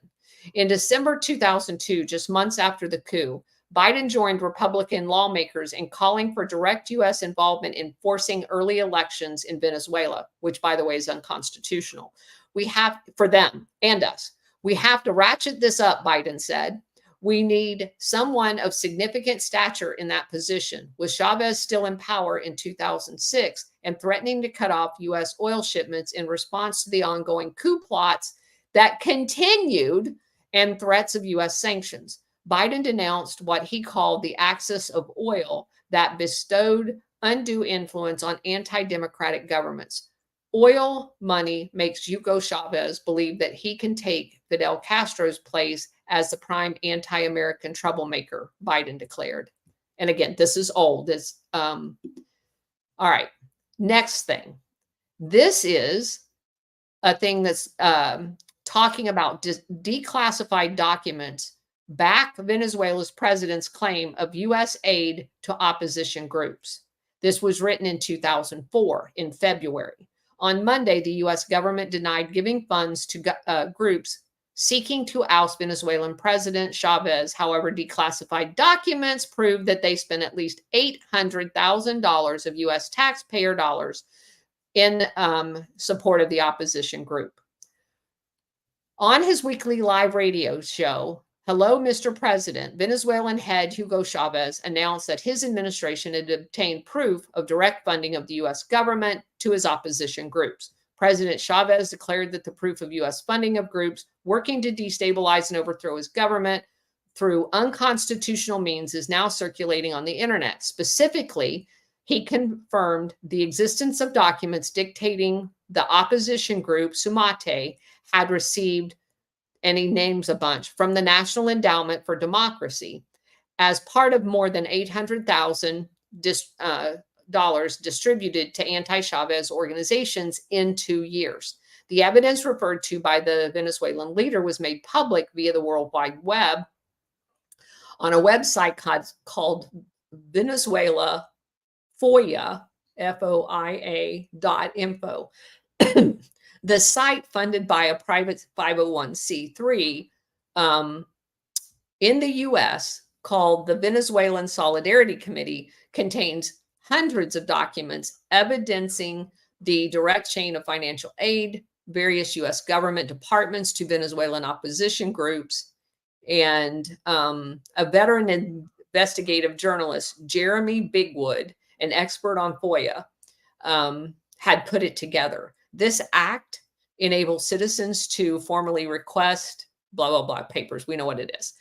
In December 2002, just months after the coup, Biden joined Republican lawmakers in calling for direct U.S. involvement in forcing early elections in Venezuela, which, by the way, is unconstitutional. We have, for them and us, we have to ratchet this up, Biden said. We need someone of significant stature in that position. With Chavez still in power in 2006 and threatening to cut off U.S. oil shipments in response to the ongoing coup plots that continued and threats of U.S. sanctions, Biden denounced what he called the axis of oil that bestowed undue influence on anti-democratic governments. Oil money makes Hugo Chavez believe that he can take Fidel Castro's place as the prime anti-American troublemaker, Biden declared. And again, this is old. All right. Next thing. This is a thing that's talking about declassified documents back Venezuela's president's claim of U.S. aid to opposition groups. This was written in 2004 in February. On Monday, the U.S. government denied giving funds to groups seeking to oust Venezuelan President Chavez. However, declassified documents proved that they spent at least $800,000 of U.S. taxpayer dollars in support of the opposition group. On his weekly live radio show, Hello, Mr. President, Venezuelan head Hugo Chavez announced that his administration had obtained proof of direct funding of the U.S. government to his opposition groups. President Chavez declared that the proof of U.S. funding of groups working to destabilize and overthrow his government through unconstitutional means is now circulating on the internet. Specifically, he confirmed the existence of documents dictating the opposition group, Sumate, had received, and he names a bunch, from the National Endowment for Democracy as part of more than $800,000 distributed to anti-Chavez organizations in 2 years. The evidence referred to by the Venezuelan leader was made public via the World Wide Web on a website called Venezuela FOIA, FOIA.info. The site, funded by a private 501c3 in the U.S. called the Venezuelan Solidarity Committee, contains hundreds of documents evidencing the direct chain of financial aid, various U.S. government departments to Venezuelan opposition groups, and a veteran investigative journalist, Jeremy Bigwood, an expert on FOIA, had put it together. This act enables citizens to formally request blah, blah, blah papers. We know what it is.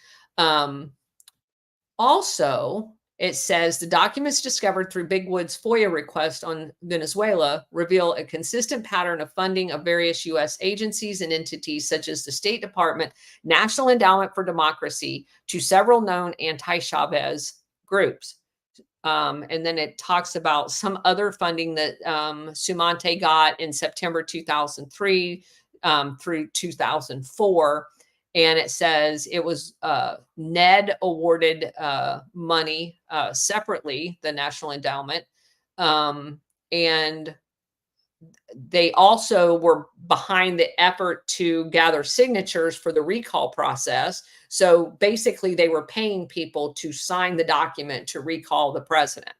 Also, it says the documents discovered through Bigwood's FOIA request on Venezuela reveal a consistent pattern of funding of various U.S. agencies and entities such as the State Department, National Endowment for Democracy, to several known anti-Chavez groups. And then it talks about some other funding that Sumante got in September 2003 through 2004. And it says it was Ned awarded money separately, the National Endowment. And they also were behind the effort to gather signatures for the recall process. So basically, they were paying people to sign the document to recall the president.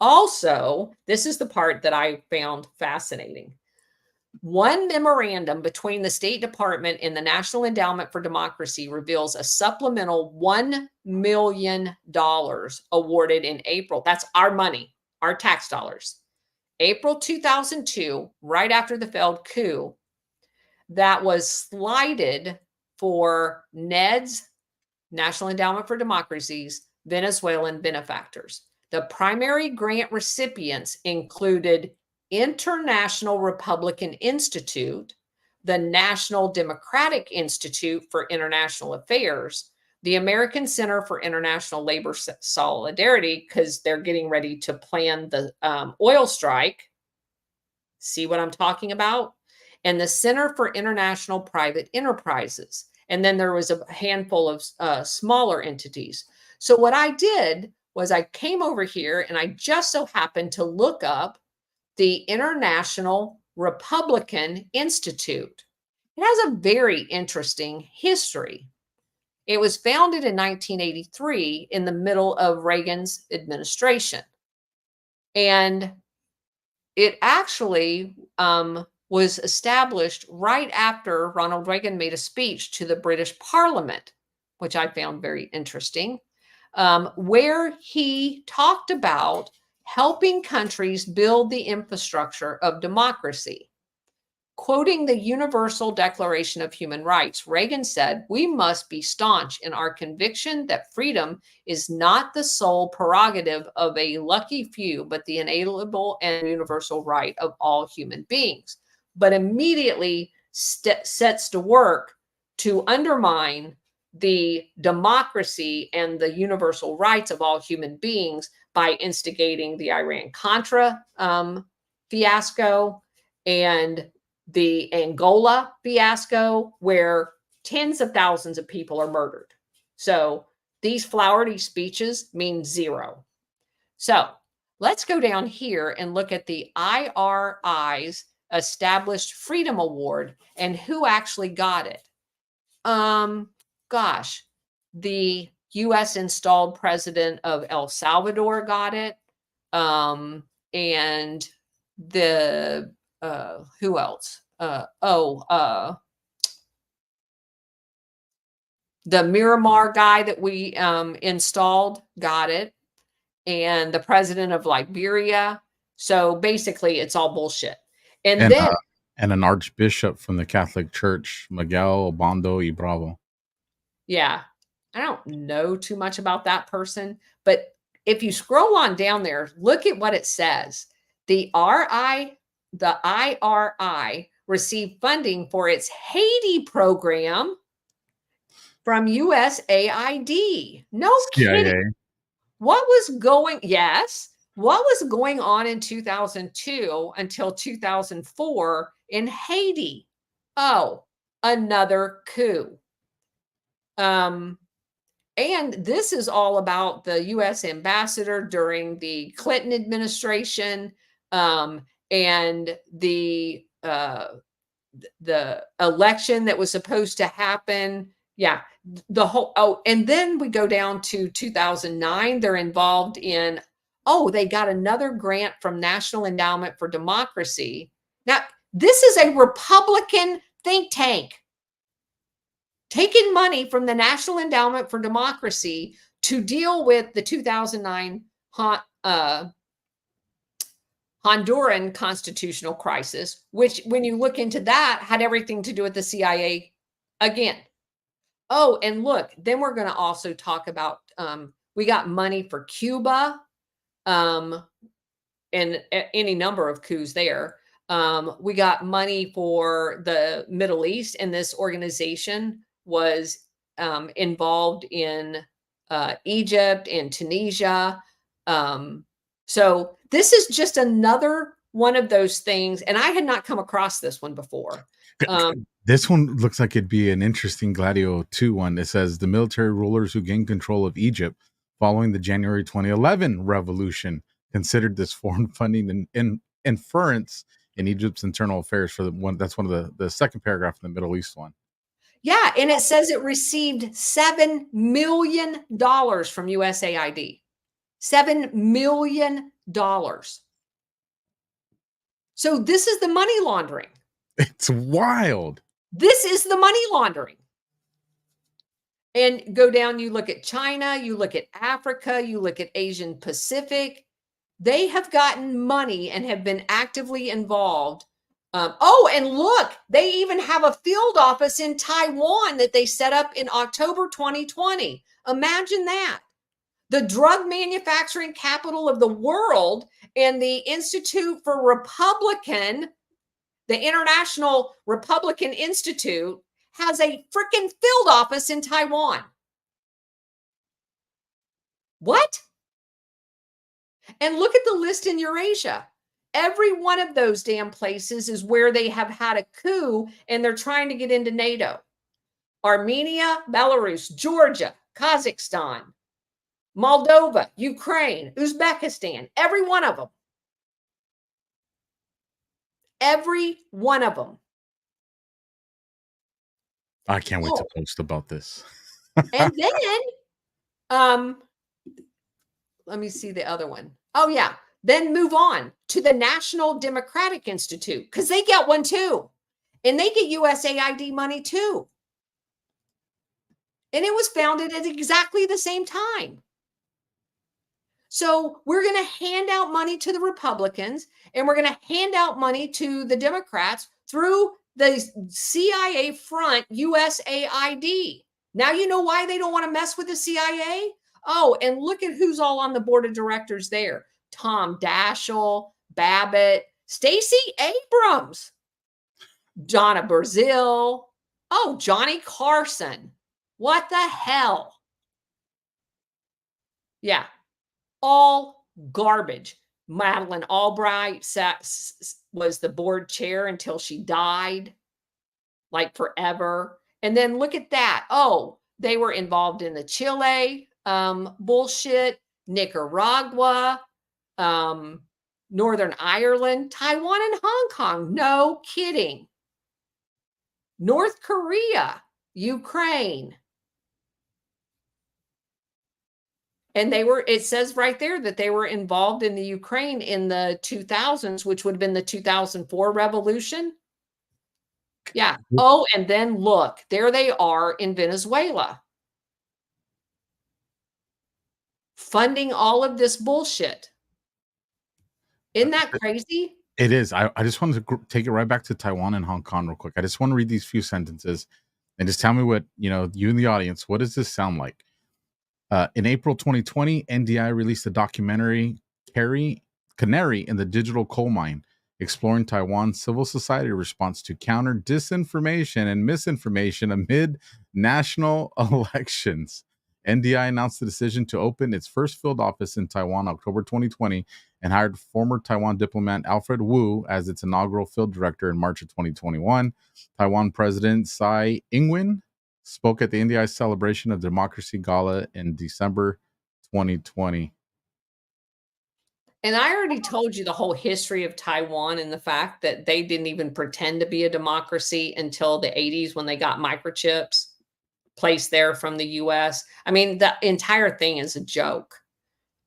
Also, this is the part that I found fascinating. One memorandum between the State Department and the National Endowment for Democracy reveals a supplemental $1 million awarded in April. That's our money, our tax dollars. April 2002, right after the failed coup, that was slided for Ned's National Endowment for Democracy's Venezuelan benefactors. The primary grant recipients included International Republican Institute, the National Democratic Institute for International Affairs, the American Center for International Labor Solidarity, because they're getting ready to plan the oil strike. See what I'm talking about? And the Center for International Private Enterprises. And then there was a handful of smaller entities. So what I did was I came over here and I just so happened to look up the International Republican Institute. It has a very interesting history. It was founded in 1983 in the middle of Reagan's administration. And it actually was established right after Ronald Reagan made a speech to the British Parliament, which I found very interesting, where he talked about helping countries build the infrastructure of democracy. Quoting the Universal Declaration of Human Rights, Reagan said, "We must be staunch in our conviction that freedom is not the sole prerogative of a lucky few, but the inalienable and universal right of all human beings." But immediately sets to work to undermine the democracy and the universal rights of all human beings by instigating the Iran-Contra fiasco and the Angola fiasco, where tens of thousands of people are murdered. So these flowery speeches mean zero. So let's go down here and look at the IRI's Established Freedom Award and who actually got it. Gosh, the U.S. installed president of El Salvador got it. And the, who else? The Miramar guy that we installed got it. And the president of Liberia. So basically, it's all bullshit. And then and an archbishop from the Catholic Church, Miguel Obando y Bravo. Yeah, I don't know too much about that person, but if you scroll on down there, look at what it says. The IRI received funding for its Haiti program from USAID. No kidding. What was going on in 2002 until 2004 in Haiti? Oh, another coup. And this is all about the U.S. ambassador during the Clinton administration, and the election that was supposed to happen. Yeah, the whole. Oh, and then we go down to 2009. They're involved in. Oh, they got another grant from National Endowment for Democracy. Now, this is a Republican think tank taking money from the National Endowment for Democracy to deal with the 2009 Honduran constitutional crisis, which, when you look into that, had everything to do with the CIA again. Oh, and look, then we're going to also talk about, we got money for Cuba, and any number of coups there. We got money for the Middle East, and this organization was involved in Egypt and Tunisia. So this is just another one of those things, and I had not come across this one before. This one looks like it'd be an interesting Gladio 2 one. It says the military rulers who gained control of Egypt following the January 2011 revolution considered this foreign funding and inference in Egypt's internal affairs for the one. That's one of the second paragraph in the Middle East one. Yeah, and it says it received $7 million from USAID. $7 million. So this is the money laundering. It's wild. This is the money laundering. And go down, you look at China, you look at Africa, you look at Asian Pacific. They have gotten money and have been actively involved. And look, they even have a field office in Taiwan that they set up in October 2020. Imagine that. The drug manufacturing capital of the world and the Institute for Republican, the International Republican Institute, has a freaking field office in Taiwan. What? And look at the list in Eurasia. Every one of those damn places is where they have had a coup and they're trying to get into NATO. Armenia, Belarus, Georgia, Kazakhstan, Moldova, Ukraine, Uzbekistan, every one of them. Every one of them. I can't wait to post about this. And then, let me see the other one. Oh, yeah. Then move on to the National Democratic Institute, because they get one too. And they get USAID money too. And it was founded at exactly the same time. So we're going to hand out money to the Republicans and we're going to hand out money to the Democrats through the CIA front USAID. Now you know why they don't want to mess with the CIA? Oh, and look at who's all on the board of directors there. Tom Daschle, Babbitt, Stacey Abrams, Donna Brazil. Oh, Johnny Carson. What the hell? Yeah, all garbage. Madeleine Albright was the board chair until she died, like forever. And then look at that. Oh, they were involved in the Chile bullshit, Nicaragua, Northern Ireland, Taiwan, and Hong Kong. No kidding. North Korea, Ukraine. And they were, it says right there that they were involved in the Ukraine in the 2000s, which would have been the 2004 revolution. Yeah. Oh, and then look, there they are in Venezuela, funding all of this bullshit. Isn't that crazy? It is. I just wanted to take it right back to Taiwan and Hong Kong real quick. I just want to read these few sentences and just tell me what, you in the audience, what does this sound like? In April 2020, NDI released a documentary, Canary in the Digital Coal Mine, exploring Taiwan's civil society response to counter disinformation and misinformation amid national elections. NDI announced the decision to open its first field office in Taiwan October 2020 and hired former Taiwan diplomat Alfred Wu as its inaugural field director in March of 2021. Taiwan President Tsai Ing-wen spoke at the NDI celebration of Democracy Gala in December 2020. And I already told you the whole history of Taiwan and the fact that they didn't even pretend to be a democracy until the 80s when they got microchips placed there from the US. I mean, the entire thing is a joke.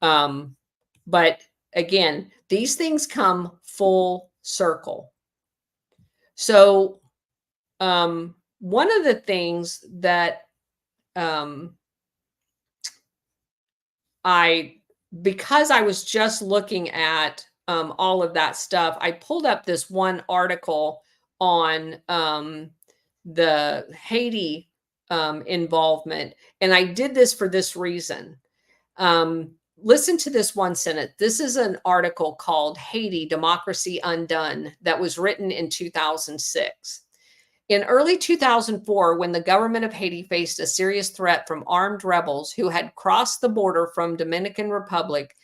But again, these things come full circle. So one of the things that because I was just looking at all of that stuff, I pulled up this one article on the Haiti involvement. And I did this for this reason. Listen to this one sentence. This is an article called Haiti, Democracy Undone that was written in 2006. In early 2004, when the government of Haiti faced a serious threat from armed rebels who had crossed the border from Dominican Republic,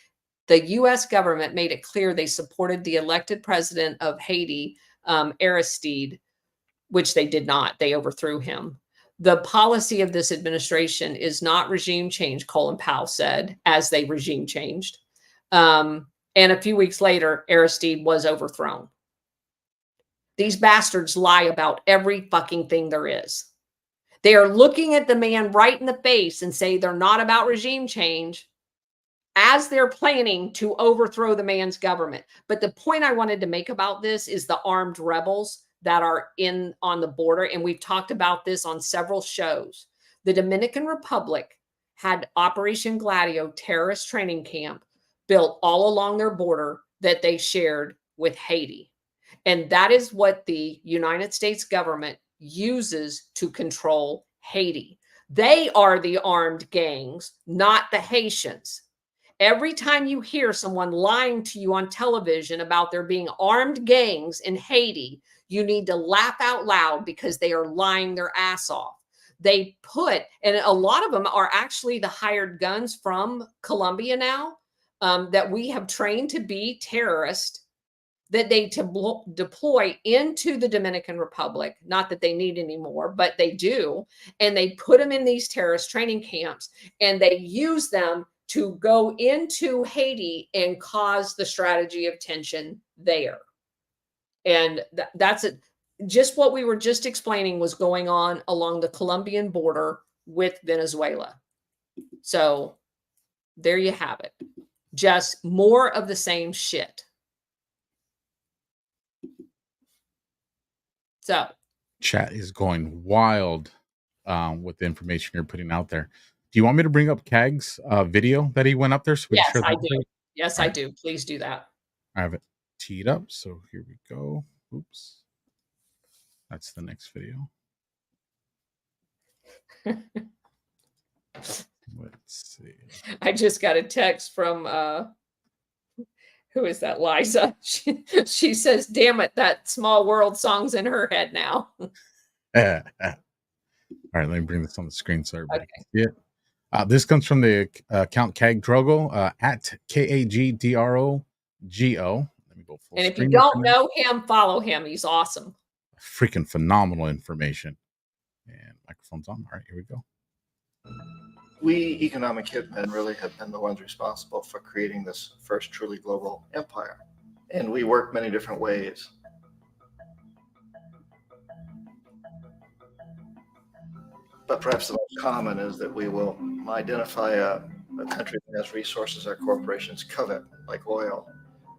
the U.S. government made it clear they supported the elected president of Haiti, Aristide, which they did not. They overthrew him. The policy of this administration is not regime change, Colin Powell said, as they regime changed. And a few weeks later, Aristide was overthrown. These bastards lie about every fucking thing there is. They are looking at the man right in the face and say they're not about regime change as they're planning to overthrow the man's government. But the point I wanted to make about this is the armed rebels that are on the border. And we've talked about this on several shows. The Dominican Republic had Operation Gladio terrorist training camp built all along their border that they shared with Haiti. And that is what the United States government uses to control Haiti. They are the armed gangs, not the Haitians. Every time you hear someone lying to you on television about there being armed gangs in Haiti, you need to laugh out loud because they are lying their ass off. They put, and a lot of them are actually the hired guns from Colombia now, that we have trained to be terrorists, that they deploy into the Dominican Republic. Not that they need any more, but they do. And they put them in these terrorist training camps, and they use them to go into Haiti and cause the strategy of tension there. And that's it. Just what we were just explaining was going on along the Colombian border with Venezuela. So there you have it. Just more of the same shit. So Chat is going wild with the information you're putting out there. Do you want me to bring up Kag's video that he went up there? So yes, I do. Yes, I do. Please do that. I have it teed up. So here we go. Oops. That's the next video. Let's see. I just got a text from who is that? Liza. She says, damn it, that Small World song's in her head now. All right, let me bring this on the screen so everybody can see it. This comes from the account Kag Drogo at KAGDROGO. Let me go full and if screen you don't know him, follow him. He's awesome. Freaking phenomenal information. And microphone's on. All right, here we go. We economic hitmen really have been the ones responsible for creating this first truly global empire. And we work many different ways. But perhaps the most common is that we will identify a country that has resources our corporations covet, like oil,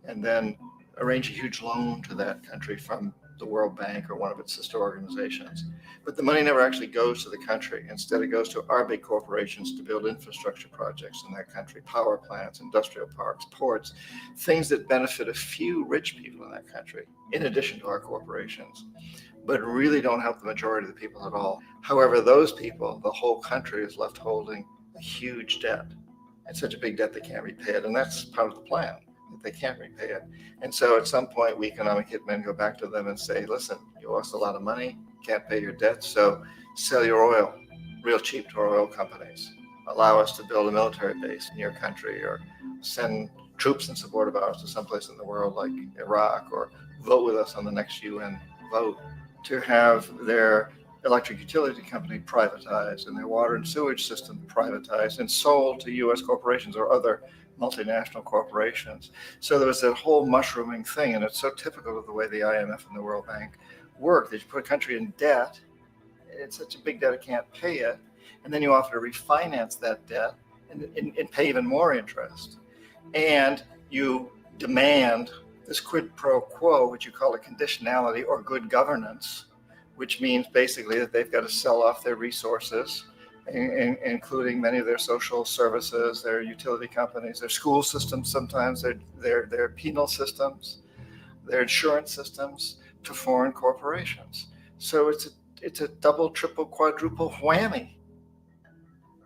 and then arrange a huge loan to that country from the World Bank or one of its sister organizations. But the money never actually goes to the country. Instead, it goes to our big corporations to build infrastructure projects in that country, power plants, industrial parks, ports, things that benefit a few rich people in that country, in addition to our corporations, but really don't help the majority of the people at all. However, those people, the whole country is left holding a huge debt. It's such a big debt they can't repay it, and that's part of the plan. They can't repay it. And so at some point, we economic hitmen go back to them and say, listen, you lost a lot of money, can't pay your debt, so sell your oil real cheap to our oil companies. Allow us to build a military base in your country, or send troops in support of ours to someplace in the world like Iraq, or vote with us on the next UN vote to have their electric utility company privatized and their water and sewage system privatized and sold to U.S. corporations or other multinational corporations. So there was that whole mushrooming thing, and it's so typical of the way the IMF and the World Bank work. That you put a country in debt, it's such a big debt it can't pay it, and then you offer to refinance that debt and pay even more interest. And you demand this quid pro quo, which you call a conditionality or good governance, which means basically that they've got to sell off their resources, including many of their social services, their utility companies, their school systems, sometimes their penal systems, their insurance systems, to foreign corporations. So it's a double, triple, quadruple whammy.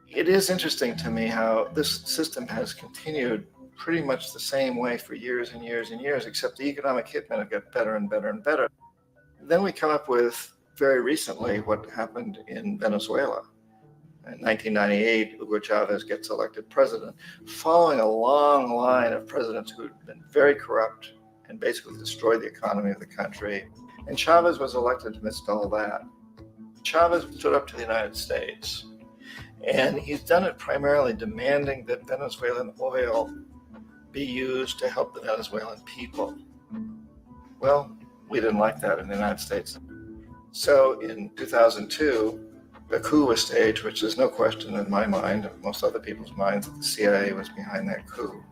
It is interesting to me how this system has continued pretty much the same way for years and years and years, except the economic hitmen have got better and better and better. Then we come up with, very recently, what happened in Venezuela. In 1998, Hugo Chavez gets elected president, following a long line of presidents who had been very corrupt and basically destroyed the economy of the country. And Chavez was elected amidst all that. Chavez stood up to the United States, and he's done it primarily demanding that Venezuelan oil be used to help the Venezuelan people. Well, we didn't like that in the United States. So in 2002, a coup was staged, which is no question in my mind, and most other people's minds, that the CIA was behind that coup.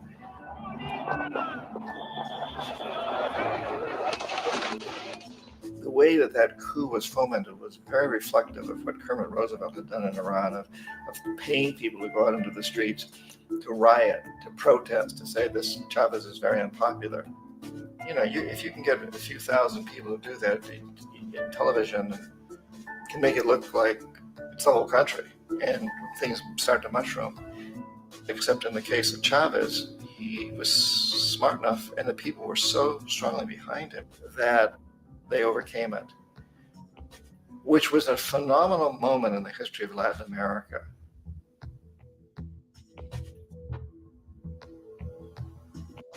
The way that that coup was fomented was very reflective of what Kermit Roosevelt had done in Iran, of paying people to go out into the streets, to riot, to protest, to say this Chavez is very unpopular. You know, if you can get a few thousand people to do that, television can make it look like it's the whole country, and things start to mushroom. Except in the case of Chavez, he was smart enough, and the people were so strongly behind him that they overcame it, which was a phenomenal moment in the history of Latin America.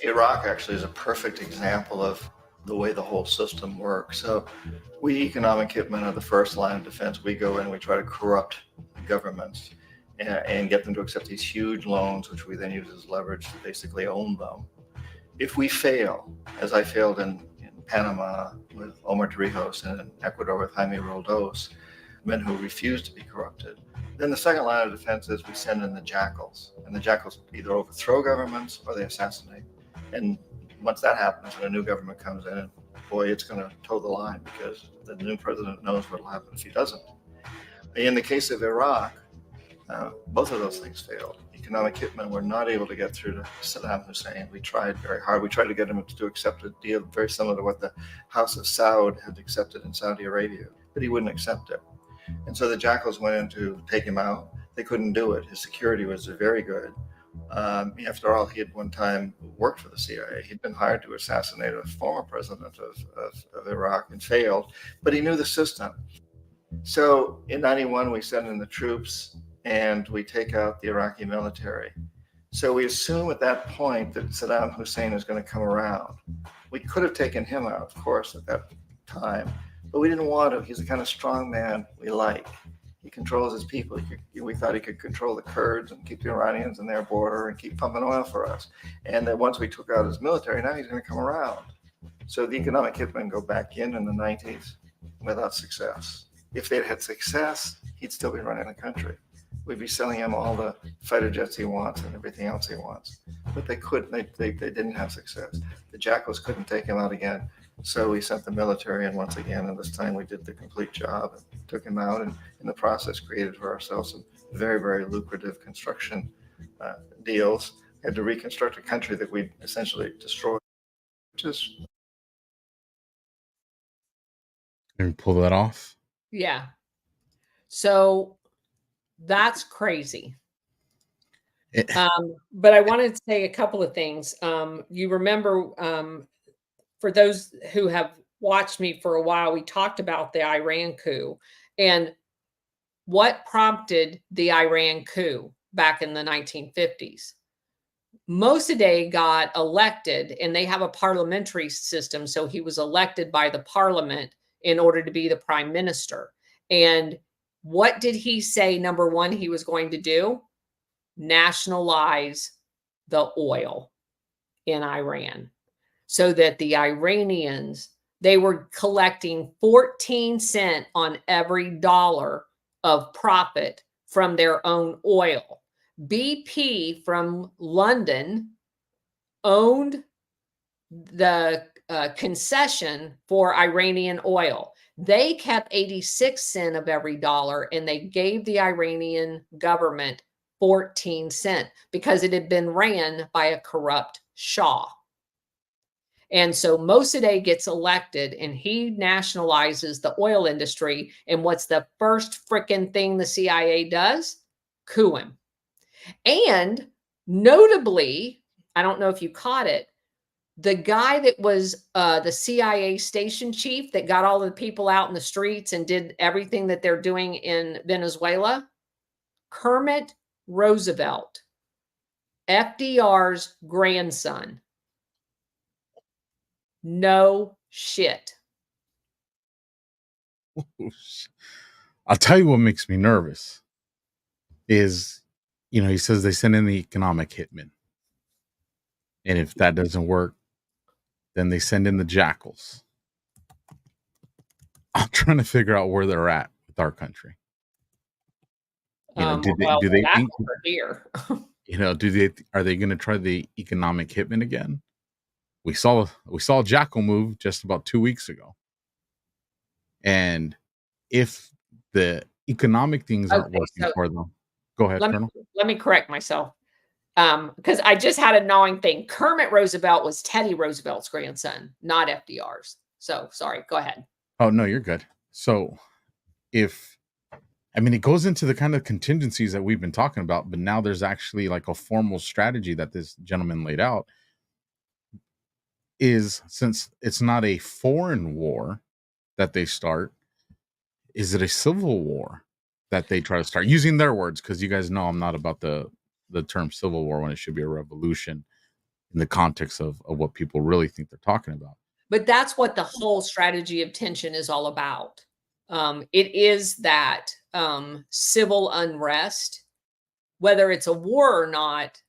Iraq actually is a perfect example of the way the whole system works. So we economic hitmen are the first line of defense. We go in, we try to corrupt governments and get them to accept these huge loans, which we then use as leverage to basically own them. If we fail, as I failed in Panama with Omar Torrijos and in Ecuador with Jaime Roldos, men who refused to be corrupted, then the second line of defense is we send in the jackals. And the jackals either overthrow governments or they assassinate. And once that happens and a new government comes in, boy, it's going to toe the line, because the new president knows what will happen if he doesn't. In the case of Iraq, both of those things failed. Economic hitmen were not able to get through to Saddam Hussein. We tried very hard. We tried to get him to accept a deal very similar to what the House of Saud had accepted in Saudi Arabia, but he wouldn't accept it. And so the jackals went in to take him out. They couldn't do it. His security was very good. After all, he had one time worked for the CIA. He'd been hired to assassinate a former president of Iraq and failed, but he knew the system. So in 91, we send in the troops and we take out the Iraqi military. So we assume at that point that Saddam Hussein is going to come around. We could have taken him out, of course, at that time, but we didn't want to. He's the kind of strong man we like. He controls his people. We thought he could control the Kurds and keep the Iranians in their border and keep pumping oil for us. And that once we took out his military, now he's going to come around. So the economic hitmen go back in the 90s without success. If they'd had success, he'd still be running the country. We'd be selling him all the fighter jets he wants and everything else he wants. But they couldn't. They didn't have success. The jackals couldn't take him out again. So we sent the military in once again, and this time we did the complete job and took him out, and in the process created for ourselves some very, very lucrative construction deals. Had to reconstruct a country that we essentially destroyed. Just And pull that off. Yeah. So that's crazy. But I wanted to say a couple of things. You remember, for those who have watched me for a while, we talked about the Iran coup and what prompted the Iran coup back in the 1950s. Mossadegh got elected, and they have a parliamentary system. So he was elected by the parliament in order to be the prime minister. And what did he say? Number one, he was going to do? Nationalize the oil in Iran, so that the Iranians, they were collecting 14 cents on every dollar of profit from their own oil. BP from London owned the concession for Iranian oil. They kept 86 cents of every dollar, and they gave the Iranian government 14 cents because it had been ran by a corrupt Shah. And so Mossadegh gets elected, and he nationalizes the oil industry. And what's the first freaking thing the CIA does? Coup him. And notably, I don't know if you caught it, the guy that was the CIA station chief that got all the people out in the streets and did everything that they're doing in Venezuela, Kermit Roosevelt, FDR's grandson. No shit. I'll tell you what makes me nervous is, he says they send in the economic hitmen. And if that doesn't work, then they send in the jackals. I'm trying to figure out where they're at with our country. Do they think here? Are they going to try the economic hitman again? We saw a jackal move just about 2 weeks ago. And if the economic things aren't working for them, go ahead, Colonel. Let me correct myself. Because I just had a gnawing thing. Kermit Roosevelt was Teddy Roosevelt's grandson, not FDR's. So sorry, go ahead. Oh, no, you're good. So it goes into the kind of contingencies that we've been talking about, but now there's actually like a formal strategy that this gentleman laid out. Is, since it's not a foreign war that they start, is it a civil war that they try to start? Using their words, because you guys know I'm not about the term civil war when it should be a revolution in the context of what people really think they're talking about. But that's what the whole strategy of tension is all about. It is that civil unrest, whether it's a war or not,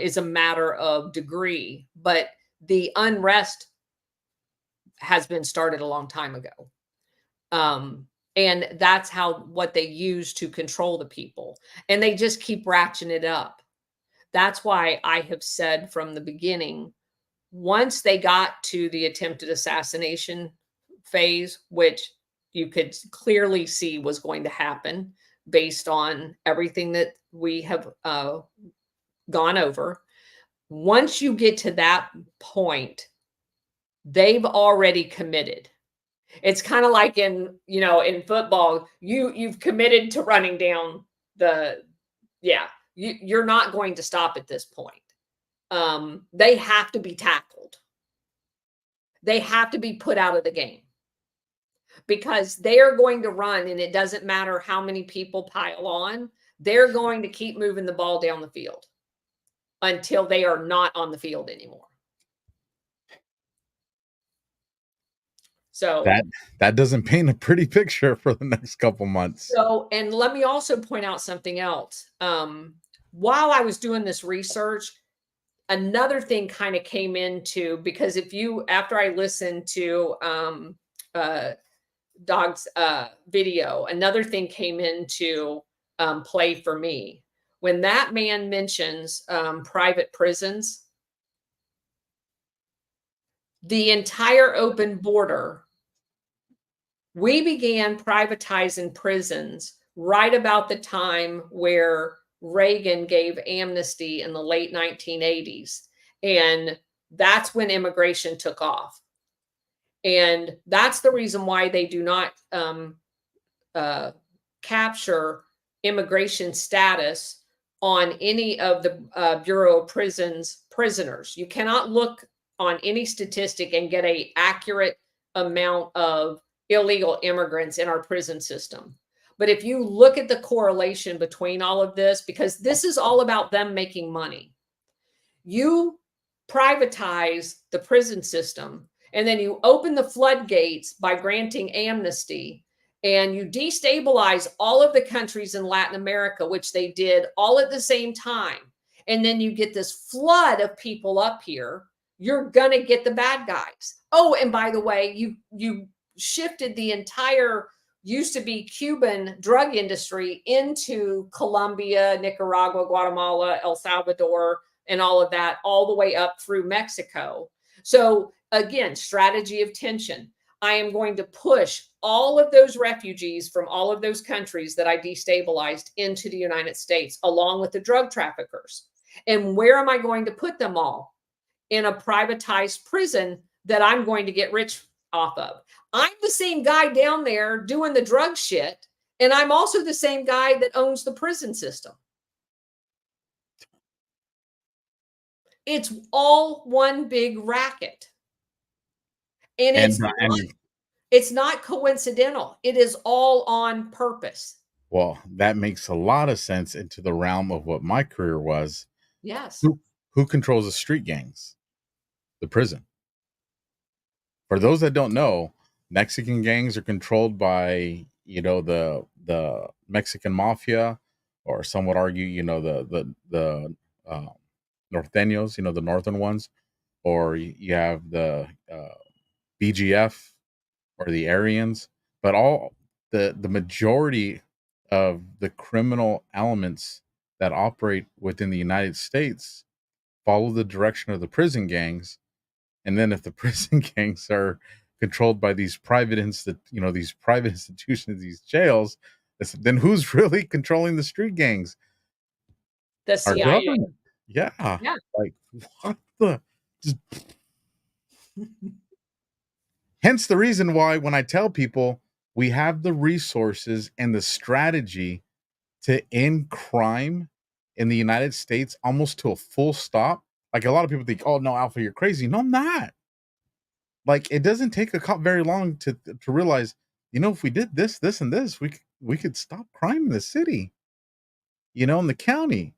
is a matter of degree. But the unrest has been started a long time ago. And that's what they use to control the people. And they just keep ratcheting it up. That's why I have said from the beginning, once they got to the attempted assassination phase, which you could clearly see was going to happen based on everything that we have gone over. Once you get to that point, they've already committed. It's kind of like in football, you've committed to running down you're not going to stop at this point. They have to be tackled. They have to be put out of the game because they are going to run, and it doesn't matter how many people pile on. They're going to keep moving the ball down the field until they are not on the field anymore. So that doesn't paint a pretty picture for the next couple months. So, and let me also point out something else. While I was doing this research, another thing kind of came into, because after I listened to Dog's video, another thing came into play for me. When that man mentions private prisons, the entire open border, we began privatizing prisons right about the time where Reagan gave amnesty in the late 1980s. And that's when immigration took off. And that's the reason why they do not capture immigration status on any of the Bureau of Prisons prisoners. You cannot look on any statistic and get an accurate amount of illegal immigrants in our prison system. But if you look at the correlation between all of this, because this is all about them making money, you privatize the prison system and then you open the floodgates by granting amnesty, and you destabilize all of the countries in Latin America, which they did all at the same time. And then you get this flood of people up here. You're going to get the bad guys. Oh, and by the way, you shifted the entire used to be Cuban drug industry into Colombia, Nicaragua, Guatemala, El Salvador, and all of that, all the way up through Mexico. So again, strategy of tension. I am going to push all of those refugees from all of those countries that I destabilized into the United States, along with the drug traffickers. And where am I going to put them all? In a privatized prison that I'm going to get rich off of. I'm the same guy down there doing the drug shit, and I'm also the same guy that owns the prison system. It's all one big racket. And it's not coincidental. It is all on purpose. Well, that makes a lot of sense into the realm of what my career was. Yes. Who controls the street gangs? The prison. For those that don't know, Mexican gangs are controlled by, the Mexican mafia, or some would argue, the norteños, the northern ones, or you have the BGF or the Aryans, but all the majority of the criminal elements that operate within the United States follow the direction of the prison gangs. And then if the prison gangs are controlled by these these private institutions, these jails, then who's really controlling the street gangs? The Our CIA. government. Yeah. Yeah. Like, what the? Just, hence the reason why when I tell people we have the resources and the strategy to end crime in the United States almost to a full stop. Like, a lot of people think, "Oh no, Alpha, you're crazy." No, I'm not. Like, it doesn't take a cop very long to realize, if we did this, this, and this, we could stop crime in the city, in the county.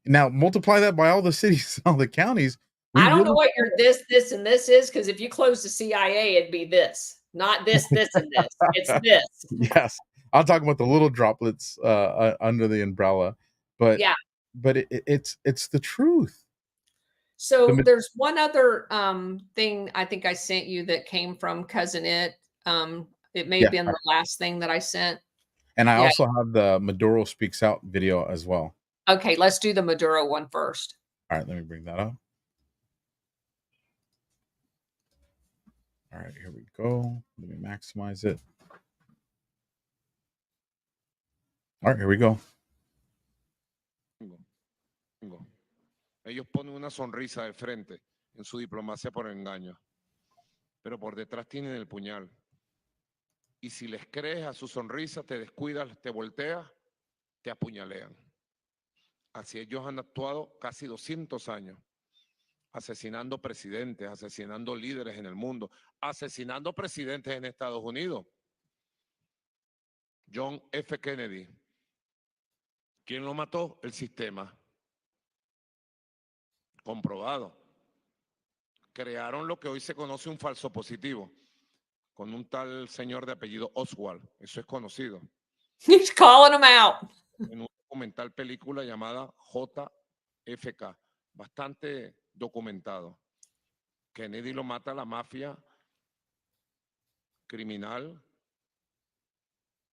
Now multiply that by all the cities and all the counties. We I don't know really, what your this, and this is, because if you close the CIA, it'd be this, not this, and this. It's this. yes, I'm talking about the little droplets under the umbrella, but Yeah. it's the truth. So there's one other thing I think I sent you that came from Cousin It. It may have Yeah, been the last thing that I sent. and I Yeah. also have the Maduro Speaks Out video as well. Okay, let's do the Maduro one first. All right, let me bring that up. All right, here we go. Let me maximize it. All right, here we go. Ellos ponen una sonrisa de frente en su diplomacia por engaño, pero por detrás tienen el puñal. Y si les crees a su sonrisa, te descuidas, te volteas, te apuñalean. Así ellos han actuado casi 200 años, asesinando presidentes, asesinando líderes en el mundo, asesinando presidentes en Estados Unidos. John F. Kennedy. ¿Quién lo mató? El sistema. Comprobado. Crearon lo que hoy se conoce un falso positivo, con un tal señor de apellido Oswald. Eso es conocido. He's calling them out. En un documental película llamada JFK, bastante documentado. Kennedy lo mata la mafia criminal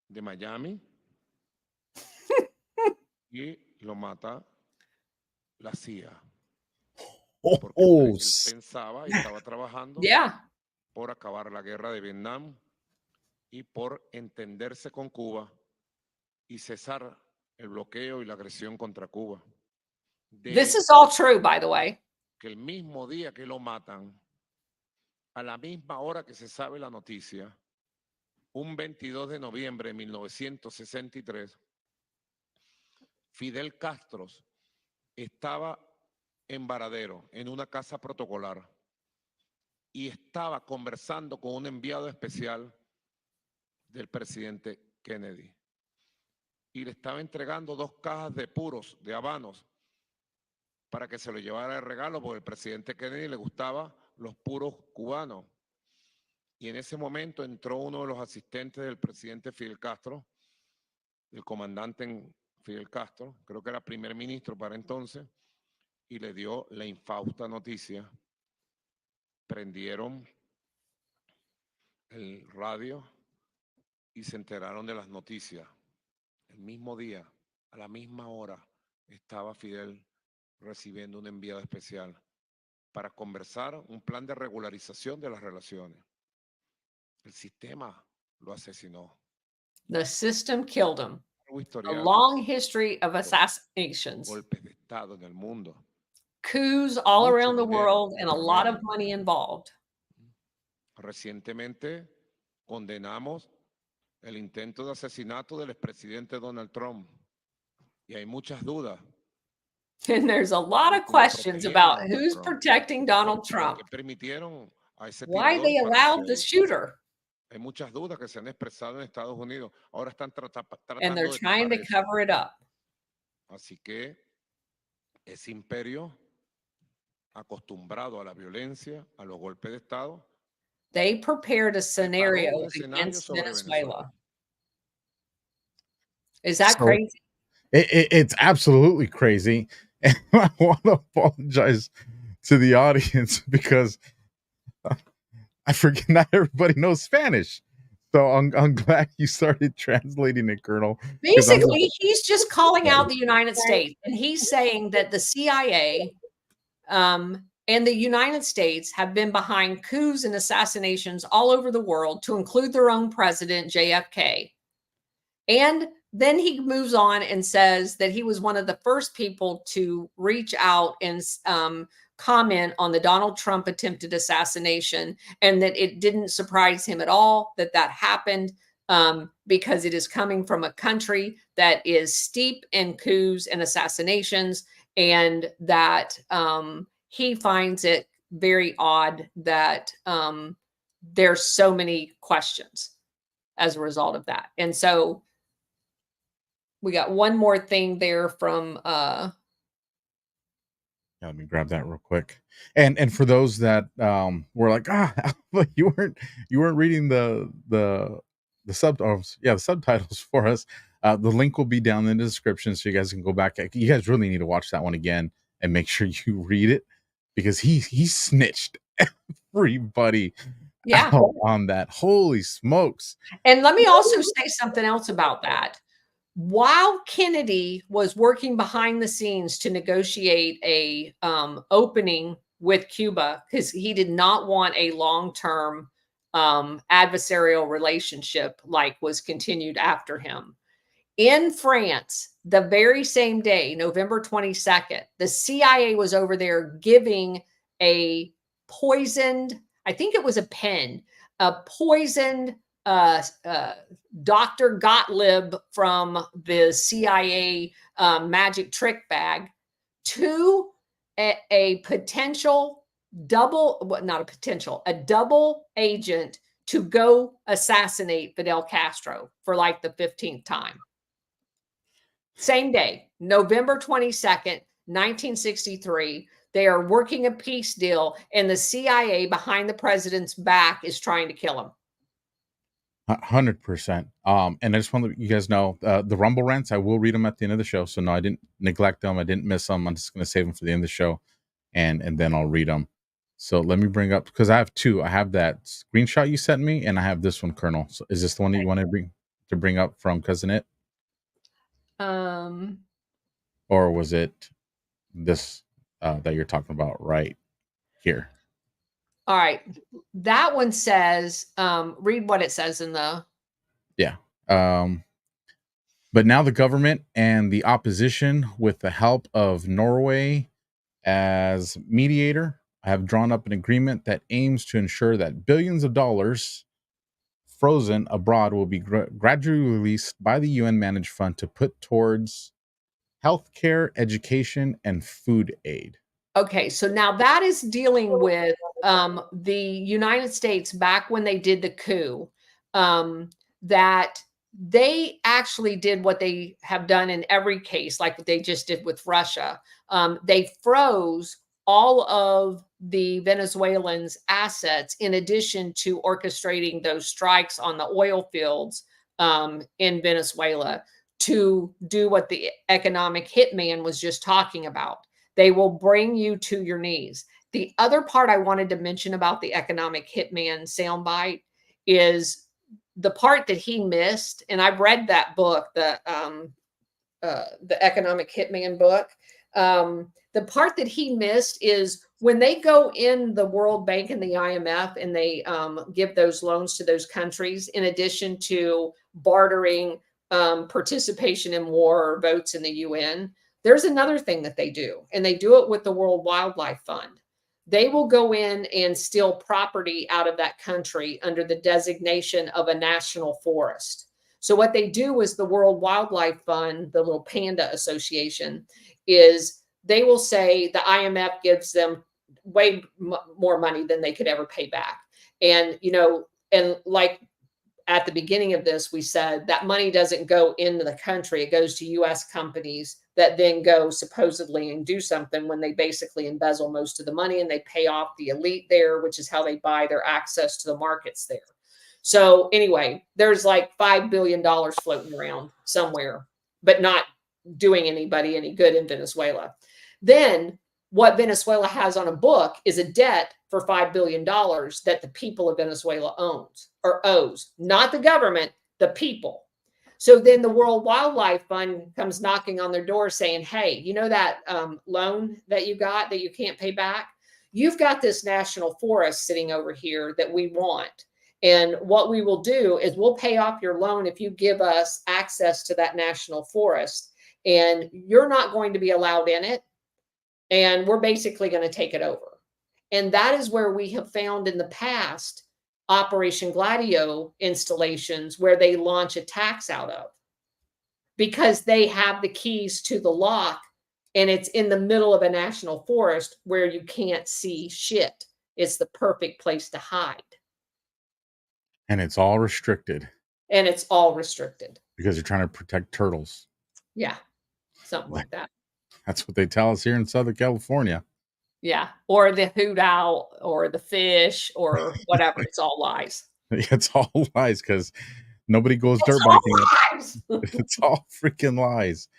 de Miami y lo mata la CIA. Porque él pensaba y estaba trabajando por acabar la guerra de Vietnam y por entenderse con Cuba y cesar el bloqueo y la agresión contra Cuba. This is all true, by the way. Que el mismo día que lo matan, a la misma hora que se sabe la noticia, un 22 de noviembre de 1963, Fidel Castro estaba en Varadero, en una casa protocolar, y estaba conversando con un enviado especial del presidente Kennedy. Y le estaba entregando 2 cajas de puros, de habanos, para que se lo llevara de regalo, porque al presidente Kennedy le gustaban los puros cubanos. Y en ese momento entró uno de los asistentes del presidente Fidel Castro, el comandante Fidel Castro, creo que era primer ministro para entonces, y le dio la infausta noticia. Prendieron el radio y se enteraron de las noticias. El mismo día, a la misma hora, estaba Fidel recibiendo un enviado especial para conversar un plan de regularización de las relaciones. El sistema lo asesinó. The system killed him. A long history of assassinations. Golpes de Estado en el mundo. Coups all around the world and a lot of money involved. Recientemente condenamos el intento de asesinato del expresidente Donald Trump. Y hay muchas dudas. And there's a lot of questions about who's protecting Donald Trump. Why they allowed the shooter. Hay muchas dudas que se han expresado en Estados Unidos. Ahora están tratando and they're trying to cover it up. Así que ese imperio acostumbrado a la violencia, a los golpes de Estado, They prepared a preparó scenario un escenario against sobre Venezuela. Venezuela. Is that So crazy? it's absolutely crazy. And I want to apologize to the audience because I forget not everybody knows Spanish. So I'm glad you started translating it, Colonel. 'Cause I'm Basically, he's just calling out the United States, and he's saying that the CIA and the United States have been behind coups and assassinations all over the world, to include their own president, JFK. And then he moves on and says that he was one of the first people to reach out and comment on the Donald Trump attempted assassination, and that it didn't surprise him at all that that happened, because it is coming from a country that is steep in coups and assassinations, and that he finds it very odd that there's so many questions as a result of that. And so we got one more thing there from let me grab that real quick. And for those that were like, you weren't reading the the subtitles for us. The link will be down in the description so you guys can go back. You guys really need to watch that one again and make sure you read it, because he snitched everybody out on that. Holy smokes. And let me also say something else about that. While Kennedy was working behind the scenes to negotiate a opening with Cuba, because he did not want a long-term adversarial relationship like was continued after him, in France, the very same day, November 22nd, the CIA was over there giving a poisoned, I think it was a pen, a poisoned Dr. Gottlieb from the CIA magic trick bag to a potential a double agent to go assassinate Fidel Castro for like the 15th time. Same day, November 22nd, 1963. They are working a peace deal, and the CIA behind the president's back is trying to kill him. 100%. And I just want to let you guys know, the Rumble rants, I will read them at the end of the show. So no, I didn't neglect them. I didn't miss them. I'm just going to save them for the end of the show, and then I'll read them. So let me bring up, because I have two. I have that screenshot you sent me, and I have this one, Colonel. So is this the one that you want to bring up from Cousin It? Or was it this that you're talking about right here? All right. That one says, read what it says in the... Yeah. But now the government and the opposition, with the help of Norway as mediator, have drawn up an agreement that aims to ensure that billions of dollars frozen abroad will be gradually released by the UN managed fund to put towards healthcare, education, and food aid. Okay, so now that is dealing with the United States back when they did the coup, that they actually did what they have done in every case, like what they just did with Russia. They froze all of the Venezuelans' assets, in addition to orchestrating those strikes on the oil fields in Venezuela, to do what the economic hitman was just talking about. They will bring you to your knees. The other part I wanted to mention about the economic hitman soundbite is the part that he missed. And I've read that book, the economic hitman book. The part that he missed is when they go in the World Bank and the IMF, and they give those loans to those countries, in addition to bartering participation in war or votes in the UN, there's another thing that they do, and they do it with the World Wildlife Fund. They will go in and steal property out of that country under the designation of a national forest. So what they do is the World Wildlife Fund, the little panda association, is they will say the IMF gives them way more money than they could ever pay back. And, you know, and like at the beginning of this, we said that money doesn't go into the country. It goes to U.S. companies that then go supposedly and do something when they basically embezzle most of the money and they pay off the elite there, which is how they buy their access to the markets there. So anyway, there's like $5 billion floating around somewhere, but not doing anybody any good in Venezuela. Then what Venezuela has on a book is a debt for $5 billion that the people of Venezuela owes, not the government, the people. So then the World Wildlife Fund comes knocking on their door saying, hey, you know that loan that you got that you can't pay back? You've got this national forest sitting over here that we want. And what we will do is we'll pay off your loan if you give us access to that national forest. And you're not going to be allowed in it. And we're basically going to take it over. And that is where we have found in the past Operation Gladio installations where they launch attacks out of, because they have the keys to the lock and it's in the middle of a national forest where you can't see shit. It's the perfect place to hide. And it's all restricted. And it's all restricted. Because they're trying to protect turtles. Yeah. Something like that. That's what they tell us here in Southern California. Yeah. Or the hoot owl or the fish or whatever. It's all lies. It's all lies because nobody goes dirt biking. It's all freaking lies.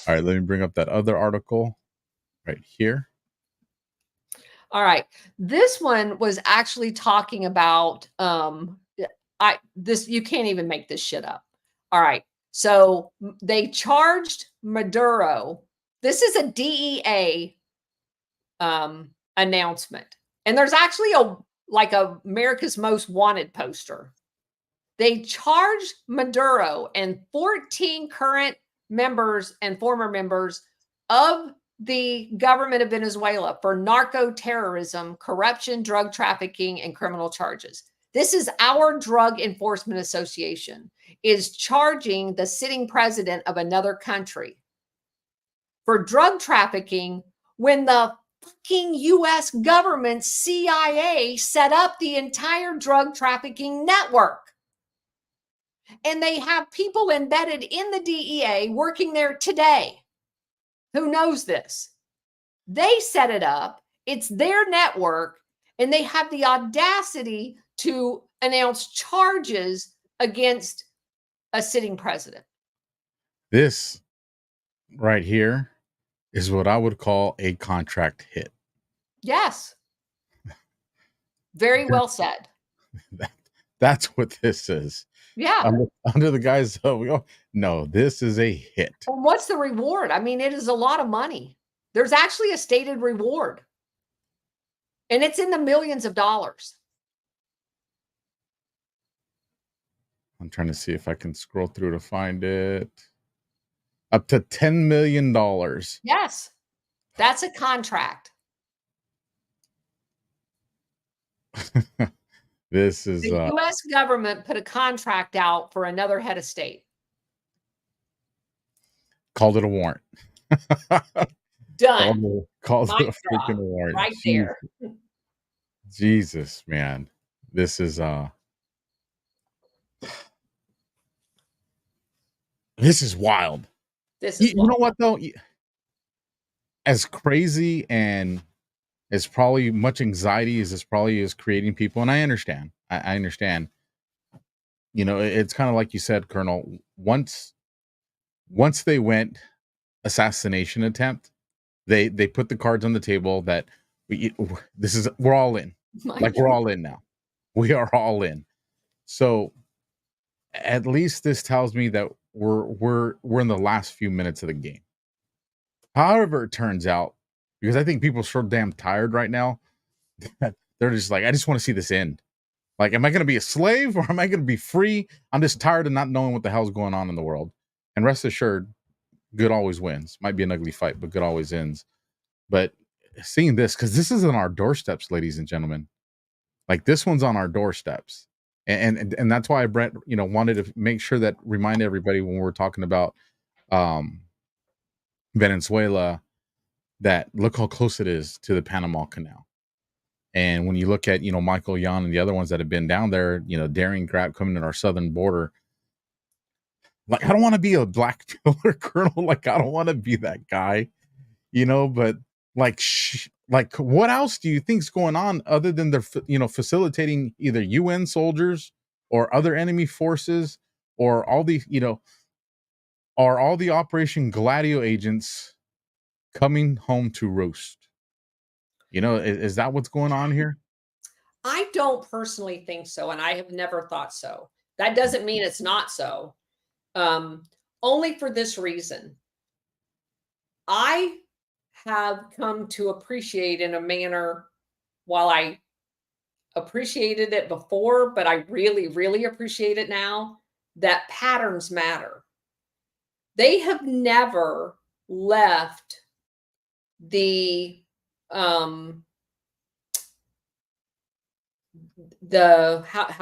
All right. Let me bring up that other article right here. All right. This one was actually talking about you can't even make this shit up. All right. So they charged Maduro. This is a DEA announcement. And there's actually a America's Most Wanted poster. They charged Maduro and 14 current members and former members of the government of Venezuela for narco-terrorism, corruption, drug trafficking, and criminal charges. This is our Drug Enforcement Association is charging the sitting president of another country for drug trafficking when the fucking U.S. government CIA set up the entire drug trafficking network. And they have people embedded in the DEA working there today. Who knows this? They set it up. It's their network. And they have the audacity to announce charges against a sitting president. This right here is what I would call a contract hit. Yes. Very well said. That's what this is. Yeah. Under the guise of, no, this is a hit. Well, what's the reward? I mean, it is a lot of money. There's actually a stated reward. And it's in the millions of dollars. I'm trying to see if I can scroll through to find it. Up to $10 million. Yes. That's a contract. This is... The U.S. government put a contract out for another head of state. Called it a warrant. Done. Called it a freaking warrant. Right there. Jesus, man. This is... This is wild. You know what, though? As crazy and as probably much anxiety as this probably is creating people, and I understand. I understand. You know, it's kind of like you said, Colonel. Once they went assassination attempt, they put the cards on the table that we're all in. We're all in now. We are all in. So at least this tells me that we're in the last few minutes of the game. However it turns out, because I think people are so damn tired right now that they're just like, I just want to see this end. Like, am I going to be a slave or am I going to be free? I'm just tired of not knowing what the hell's going on in the world. And rest assured, good always wins. Might be an ugly fight, but good always ends. But seeing this, because this is on our doorsteps, ladies and gentlemen. Like, this one's on our doorsteps. And that's why Brett, wanted to make sure that remind everybody when we're talking about Venezuela, that look how close it is to the Panama Canal. And when you look at, Michael Yon and the other ones that have been down there, daring grab coming to our southern border, like, I don't want to be a black killer colonel. Like, I don't want to be that guy, but like, like, what else do you think's going on other than they're, facilitating either UN soldiers or other enemy forces, or all the, are all the Operation Gladio agents coming home to roost? Is that what's going on here? I don't personally think so, and I have never thought so. That doesn't mean it's not so. Only for this reason. I have come to appreciate in a manner, while I appreciated it before, but I really, really appreciate it now, that patterns matter. They have never left the how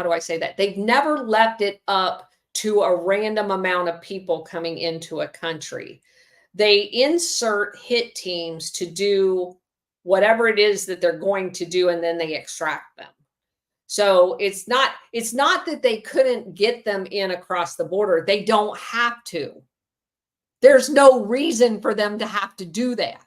do I say that? They've never left it up to a random amount of people coming into a country. They insert hit teams to do whatever it is that they're going to do, and then they extract them. So it's not that they couldn't get them in across the border. They don't have to. There's no reason for them to have to do that.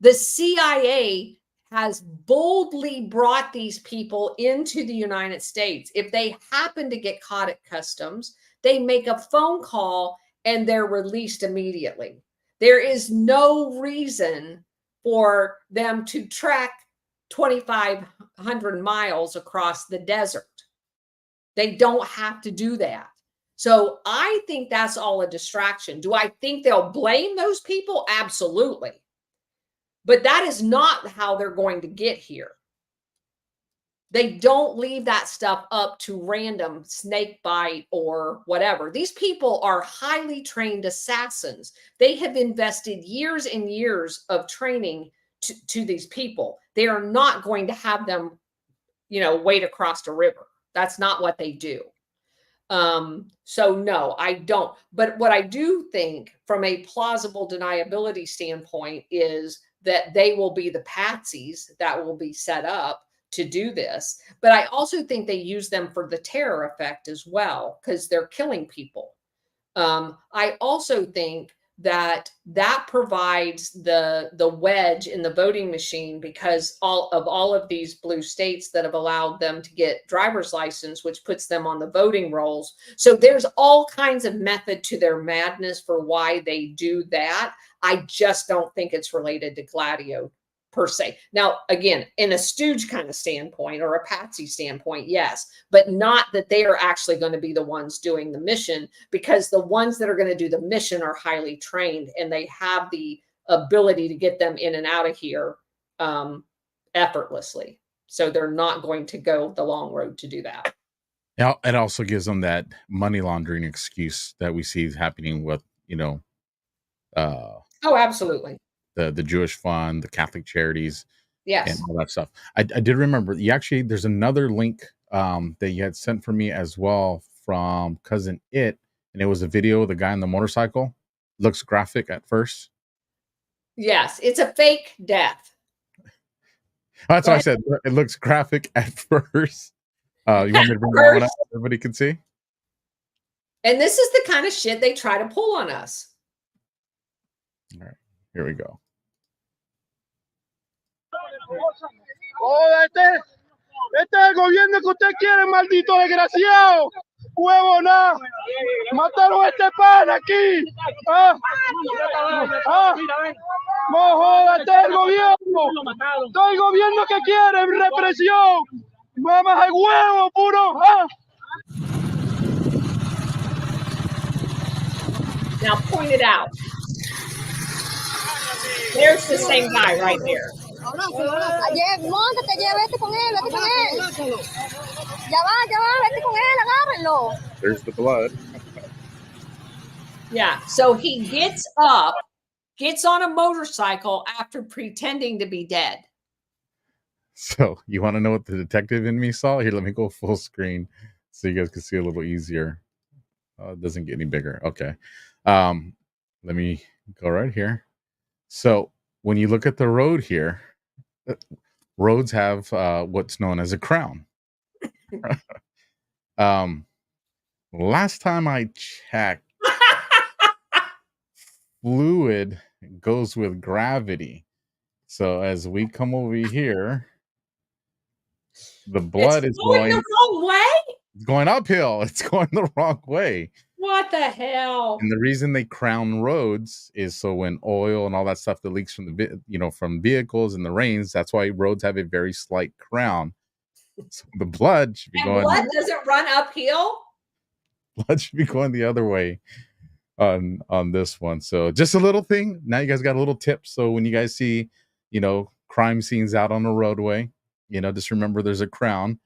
The CIA has boldly brought these people into the United States. If they happen to get caught at customs, they make a phone call and they're released immediately. There is no reason for them to trek 2,500 miles across the desert. They don't have to do that. So I think that's all a distraction. Do I think they'll blame those people? Absolutely. But that is not how they're going to get here. They don't leave that stuff up to random snake bite or whatever. These people are highly trained assassins. They have invested years and years of training to these people. They are not going to have them, wade across a river. That's not what they do. So no, I don't. But what I do think from a plausible deniability standpoint is that they will be the patsies that will be set up to do this. But I also think they use them for the terror effect as well, because they're killing people. I also think that provides the wedge in the voting machine, because all of these blue states that have allowed them to get driver's license, which puts them on the voting rolls. So there's all kinds of method to their madness for why they do that. I just don't think it's related to Gladio per se. Now, again, in a stooge kind of standpoint or a patsy standpoint, yes, but not that they are actually going to be the ones doing the mission, because the ones that are going to do the mission are highly trained and they have the ability to get them in and out of here effortlessly. So they're not going to go the long road to do that. Yeah, it also gives them that money laundering excuse that we see happening with, oh, absolutely. The Jewish Fund, the Catholic Charities, yes, and all that stuff. I did remember there's another link that you had sent for me as well from Cousin It, and it was a video of the guy on the motorcycle. Looks graphic at first. Yes, it's a fake death. That's what I said. It looks graphic at first. You want me to bring that one up so everybody can see? And this is the kind of shit they try to pull on us. All right, here we go. Oh, este es el gobierno que usted quiere, maldito desgraciado. Huevo, nada. Mataron a este pan aquí. No joda, este es el gobierno. Todo el gobierno que quiere represión. Mamas el huevo, puro. Now point it out. There's the same guy right there. Móntate, vete con él, vete con él. Ya va, vete con él, agárrenlo. There's the blood. Yeah, so he gets up, gets on a motorcycle after pretending to be dead. So you want to know what the detective in me saw? Here, let me go full screen so you guys can see a little easier. It doesn't get any bigger. Okay. Let me go right here. So when you look at the road here, roads have what's known as a crown. Last time I checked, fluid goes with gravity. So as we come over here, the blood is going the wrong way. going uphill. It's going the wrong way. What the hell? And the reason they crown roads is so when oil and all that stuff that leaks from from vehicles and the rains, that's why roads have a very slight crown. So the blood should be going. Blood doesn't run uphill. Blood should be going the other way on this one. So just a little thing. Now you guys got a little tip. So when you guys see, crime scenes out on the roadway, just remember there's a crown.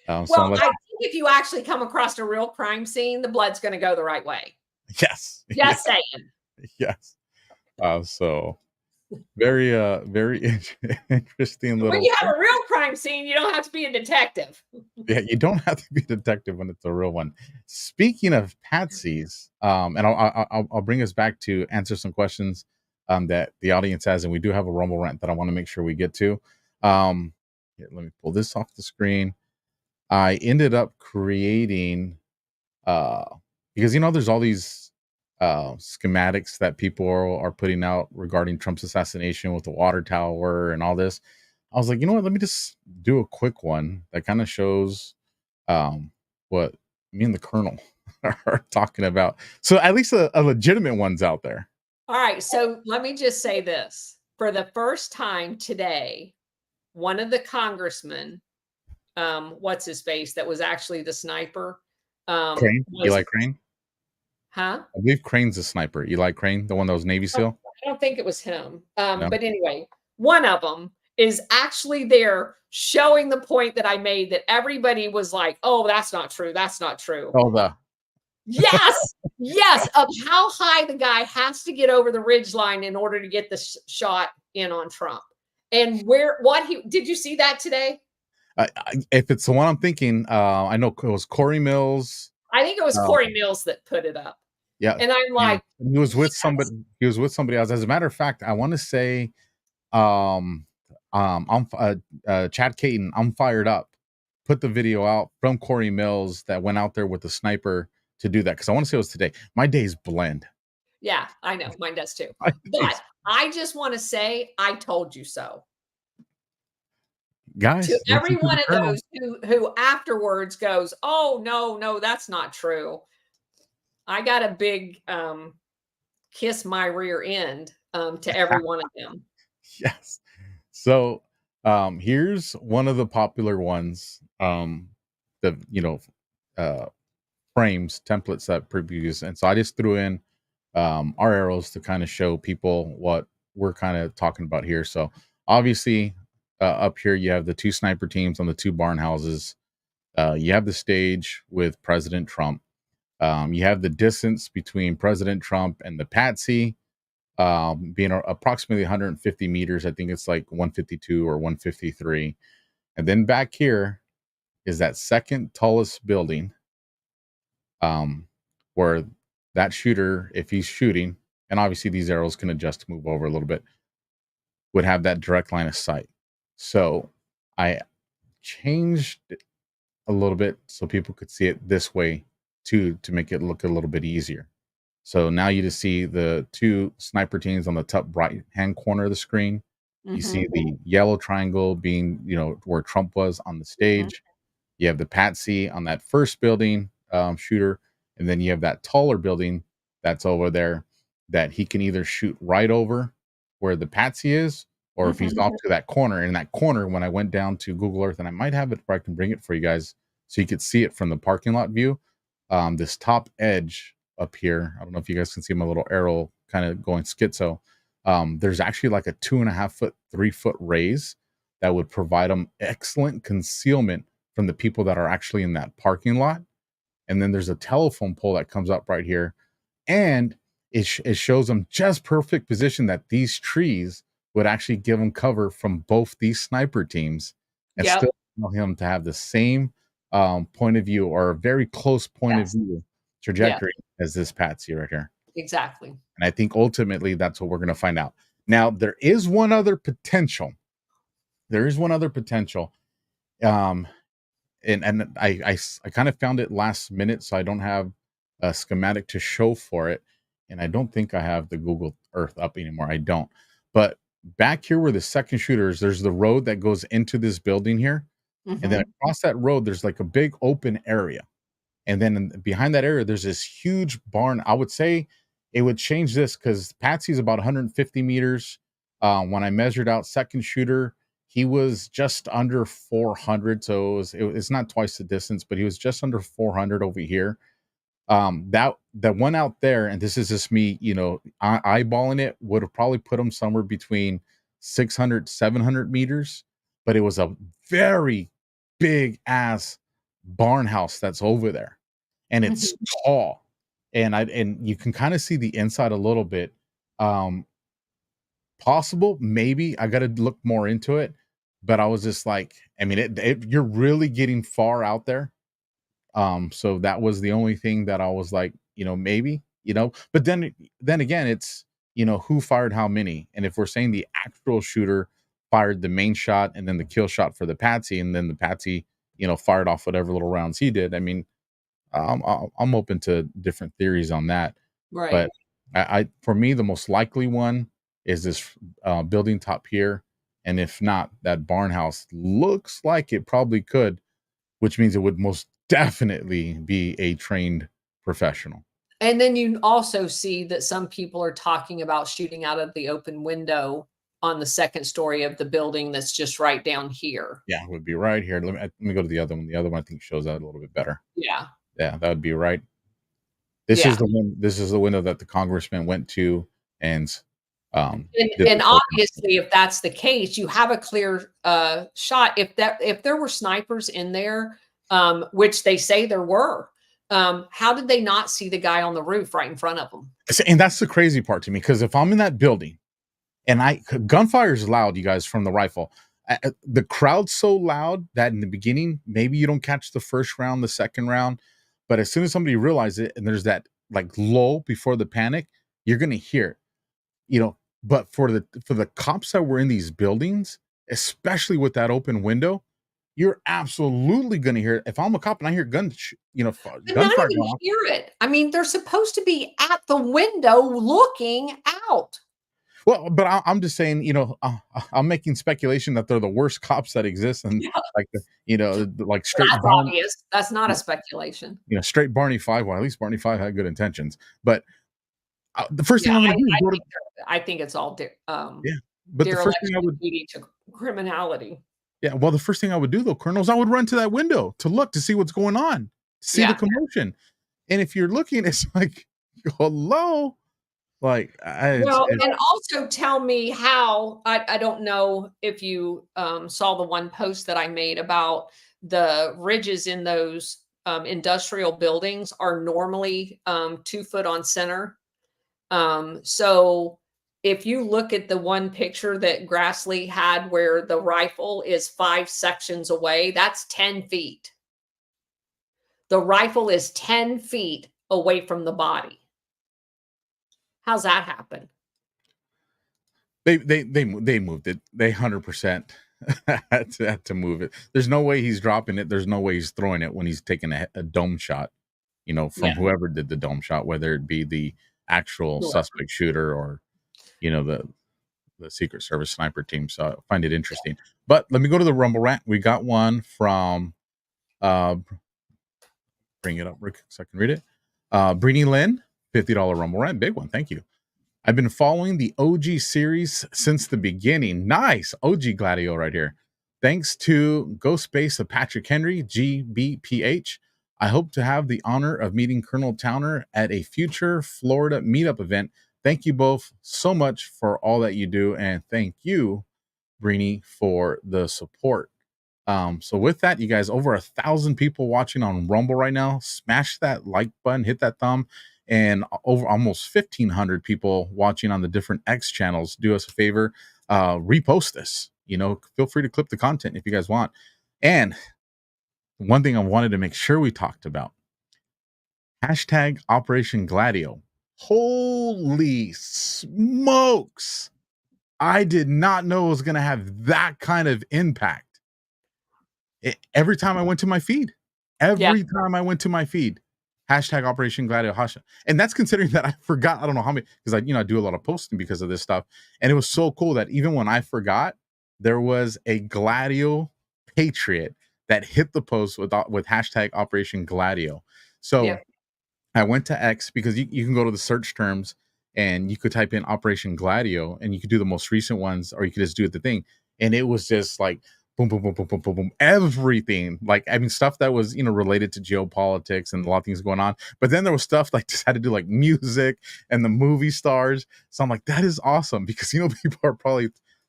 I think if you actually come across a real crime scene, the blood's going to go the right way. Yes. Just saying. Yes. So very, very interesting little. When you have a real crime scene, you don't have to be a detective. Yeah, you don't have to be a detective when it's a real one. Speaking of patsies, and I'll bring us back to answer some questions that the audience has, and we do have a Rumble rant that I want to make sure we get to. Let me pull this off the screen. I ended up creating because there's all these schematics that people are putting out regarding Trump's assassination with the water tower and all this. I was like, you know what? Let me just do a quick one that kind of shows what me and the Colonel are talking about. So at least a legitimate one's out there. All right. So let me just say this. For the first time today, one of the congressmen, what's his face, that was actually the sniper. Crane? Eli Crane? Huh? I believe Crane's the sniper. Eli Crane, the one that was Navy SEAL? I don't think it was him. No? But anyway, one of them is actually there showing the point that I made, that everybody was like, oh, that's not true. That's not true. Oh, yes, yes, of how high the guy has to get over the ridge line in order to get the shot in on Trump. And did you see that today? If it's the one I'm thinking, I know it was Corey Mills. I think it was Corey Mills that put it up. Yeah. And I'm like, he was with somebody. He was with somebody else. As a matter of fact, I want to say, I'm Chad Caton, I'm fired up, put the video out from Corey Mills that went out there with the sniper to do that, because I want to say it was today. My days blend. Yeah, I know, mine does too. But I just want to say, I told you so, guys. To every one of those who afterwards goes, oh no, that's not true. I got a big kiss my rear end to every one of them. Yes. So here's one of the popular ones, frames, templates that people use. And so I just threw in our arrows to kind of show people what we're kind of talking about here. So obviously up here, you have the two sniper teams on the two barn houses. You have the stage with President Trump. You have the distance between President Trump and the patsy being approximately 150 meters. I think it's like 152 or 153. And then back here is that second tallest building, where that shooter, if he's shooting, and obviously these arrows can adjust to move over a little bit, would have that direct line of sight. So I changed it a little bit so people could see it this way too, to make it look a little bit easier. So now you just see the two sniper teams on the top right hand corner of the screen. You see the yellow triangle being, where Trump was on the stage. You have the patsy on that first building, shooter, and then you have that taller building that's over there that he can either shoot right over where the patsy is, or if he's off to that corner. In that corner, when I went down to Google Earth, and I might have it where I can bring it for you guys so you could see it from the parking lot view, this top edge up here, I don't know if you guys can see my little arrow kind of going schizo. There's actually like a 2.5 foot, 3 foot raise that would provide them excellent concealment from the people that are actually in that parking lot. And then there's a telephone pole that comes up right here, and it shows them just perfect position that these trees would actually give him cover from both these sniper teams, and still allow him to have the same point of view, or a very close point of view trajectory as this patsy right here. Exactly. And I think ultimately that's what we're going to find out. Now, there is one other potential there is one other potential. Um, and I kind of found it last minute, so I don't have a schematic to show for it, and I don't think I have the Google Earth up anymore. I don't. But back here where the second shooter is, there's the road that goes into this building here, and then Mhm. across that road, there's like a big open area, and then behind that area, there's this huge barn. I would say it would change this because Patsy's about 150 meters. When I measured out second shooter, he was just under 400. So it's not twice the distance, but he was just under 400 over here. That one out there, and this is just me, eyeballing it, would have probably put him somewhere between 600, 700 meters. But it was a very big ass barn house that's over there, and it's Mhm. tall, and you can kind of see the inside a little bit. Um, Possible, maybe I got to look more into it, but I was just like, I mean, you're really getting far out there. So that was the only thing that I was like, maybe, but then again, it's, who fired how many, and if we're saying the actual shooter fired the main shot and then the kill shot for the Patsy, and then the Patsy, fired off whatever little rounds he did. I mean, I'm open to different theories on that, Right. but for me, the most likely one is this building top here, and if not, that barn house looks like it probably could, which means it would most definitely be a trained professional. And then you also see that some people are talking about shooting out of the open window on the second story of the building that's just right down here. Yeah, it would be right here. Let me go to the other one. The other one I think shows that a little bit better. Yeah. Yeah, that would be right. This is Yeah. the one. This is the window that the congressman went to and And did and the filming. obviously, if that's the case, you have a clear, shot. If there were snipers in there, which they say there were, how did they not see the guy on the roof right in front of them? And that's the crazy part to me, because if I'm in that building and gunfire is loud, you guys, from the rifle. The crowd's so loud that in the beginning, maybe you don't catch the first round, the second round, but as soon as somebody realizes it and there's that like lull before the panic, you're gonna hear it, But for the cops that were in these buildings, especially with that open window, you're absolutely gonna hear it. If I'm a cop and I hear But not gunfire even going off. hear it. I mean, they're supposed to be at the window looking out. Well, but I'm just saying, I'm making speculation that they're the worst cops that exist, and Yeah, like like straight that's Barney, obvious. That's not a speculation. straight Barney Five. Well, at least Barney Five had good intentions. But the first Yeah, thing I'm going to do is go to I think it's all yeah. But the first thing dereliction I of would duty to criminality. yeah. Well, the first thing I would do though, Colonel, is I would run to that window to look to see what's going on, see the Yeah. commotion, and if you're looking, it's like hello, like Well, and also tell me how I don't know if you, saw the one post that I made about the ridges in those, industrial buildings are normally, 2 foot on center. So if you look at the one picture that Grassley had where the rifle is 5 sections away, that's 10 feet. The rifle is 10 feet away from the body. How's that happen? they moved it. They 100% had to move it. There's no way he's dropping it. There's no way he's throwing it when he's taking a dome shot, from Yeah. whoever did the dome shot, whether it be the actual Sure. suspect shooter or the Secret Service sniper team. So I find it interesting. But let me go to the Rumble rant. We got one from bring it up Rick, so I can read it. Breenie Lynn, $50 Rumble rant, big one. Thank you. I've been following the OG series since the beginning. Nice. OG Gladio right here. Thanks to Ghostbase of Patrick Henry, GBPH. I hope to have the honor of meeting Colonel Towner at a future Florida meetup event. Thank you both so much for all that you do. And thank you, Breenie, for the support. So with that, you guys, over 1,000 people watching on Rumble right now. Smash that like button, hit that thumb, and over almost 1,500 people watching on the different X channels. Do us a favor, repost this. Feel free to clip the content if you guys want. And one thing I wanted to make sure we talked about: hashtag Operation Gladio. Holy smokes! I did not know it was going to have that kind of impact. Every time I went to my feed, hashtag Operation Gladio hashtag. And that's considering that I forgot, I don't know how many, because I do a lot of posting because of this stuff. And it was so cool that even when I forgot, there was a Gladio patriot that hit the post with hashtag Operation Gladio. So I went to X because you can go to the search terms and you could type in Operation Gladio and you could do the most recent ones, or you could just do the thing. And it was just like boom, boom, boom, boom, boom, boom, boom, everything. Like, I mean, stuff that was, related to geopolitics and a lot of things going on. But then there was stuff like just had to do like music and the movie stars. So I'm like, that is awesome, because, people are probably,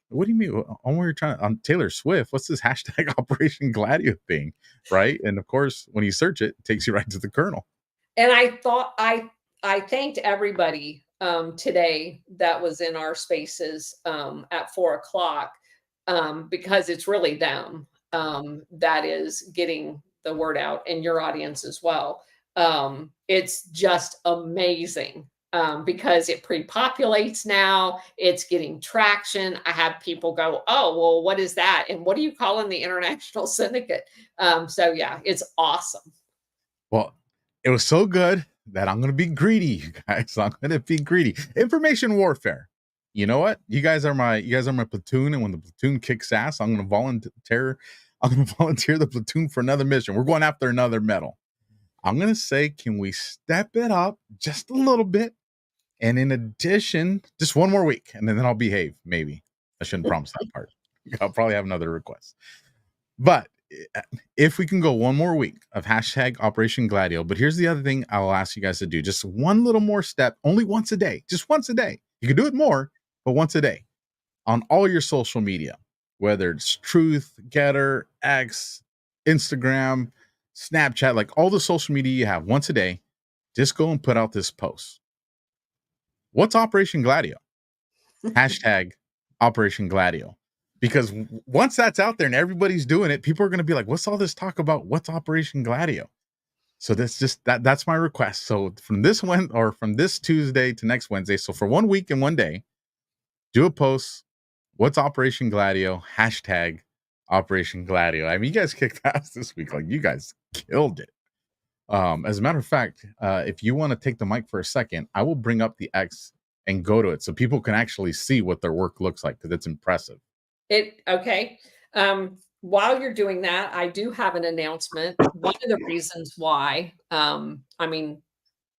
what do you mean? We're trying on Taylor Swift. What's this hashtag Operation Gladio thing? Right. And of course, when you search it, it takes you right to the kernel. And I thought I thanked everybody today that was in our spaces at 4:00 because it's really them that is getting the word out, and your audience as well. It's just amazing because it pre-populates now. It's getting traction. I have people go, "Oh, well, what is that? And what do you call in the international syndicate?" So yeah, it's awesome. Well, it was so good that I'm going to be greedy, you guys. I'm going to be greedy. Information warfare. You know what? You guys are my platoon, and when the platoon kicks ass, I'm going to volunteer the platoon for another mission. We're going after another medal. I'm going to say, can we step it up just a little bit? And in addition, just one more week, and then I'll behave. Maybe I shouldn't promise that part. I'll probably have another request. But if we can go one more week of hashtag Operation Gladio, but here's the other thing I'll ask you guys to do. Just one little more step, only once a day, just once a day. You can do it more, but once a day on all your social media, whether it's Truth, Getter, X, Instagram, Snapchat, like all the social media you have, once a day, just go and put out this post. What's Operation Gladio? Hashtag Operation Gladio. Because once that's out there and everybody's doing it, people are going to be like, what's all this talk about? What's Operation Gladio? So that's my request. So from this Tuesday to next Wednesday, so for 1 week and 1 day, do a post. What's Operation Gladio? Hashtag Operation Gladio. I mean, you guys kicked ass this week. Like, you guys killed it. As a matter of fact, if you want to take the mic for a second, I will bring up the X and go to it so people can actually see what their work looks like, because it's impressive. Okay. While you're doing that, I do have an announcement. One of the reasons why, I mean,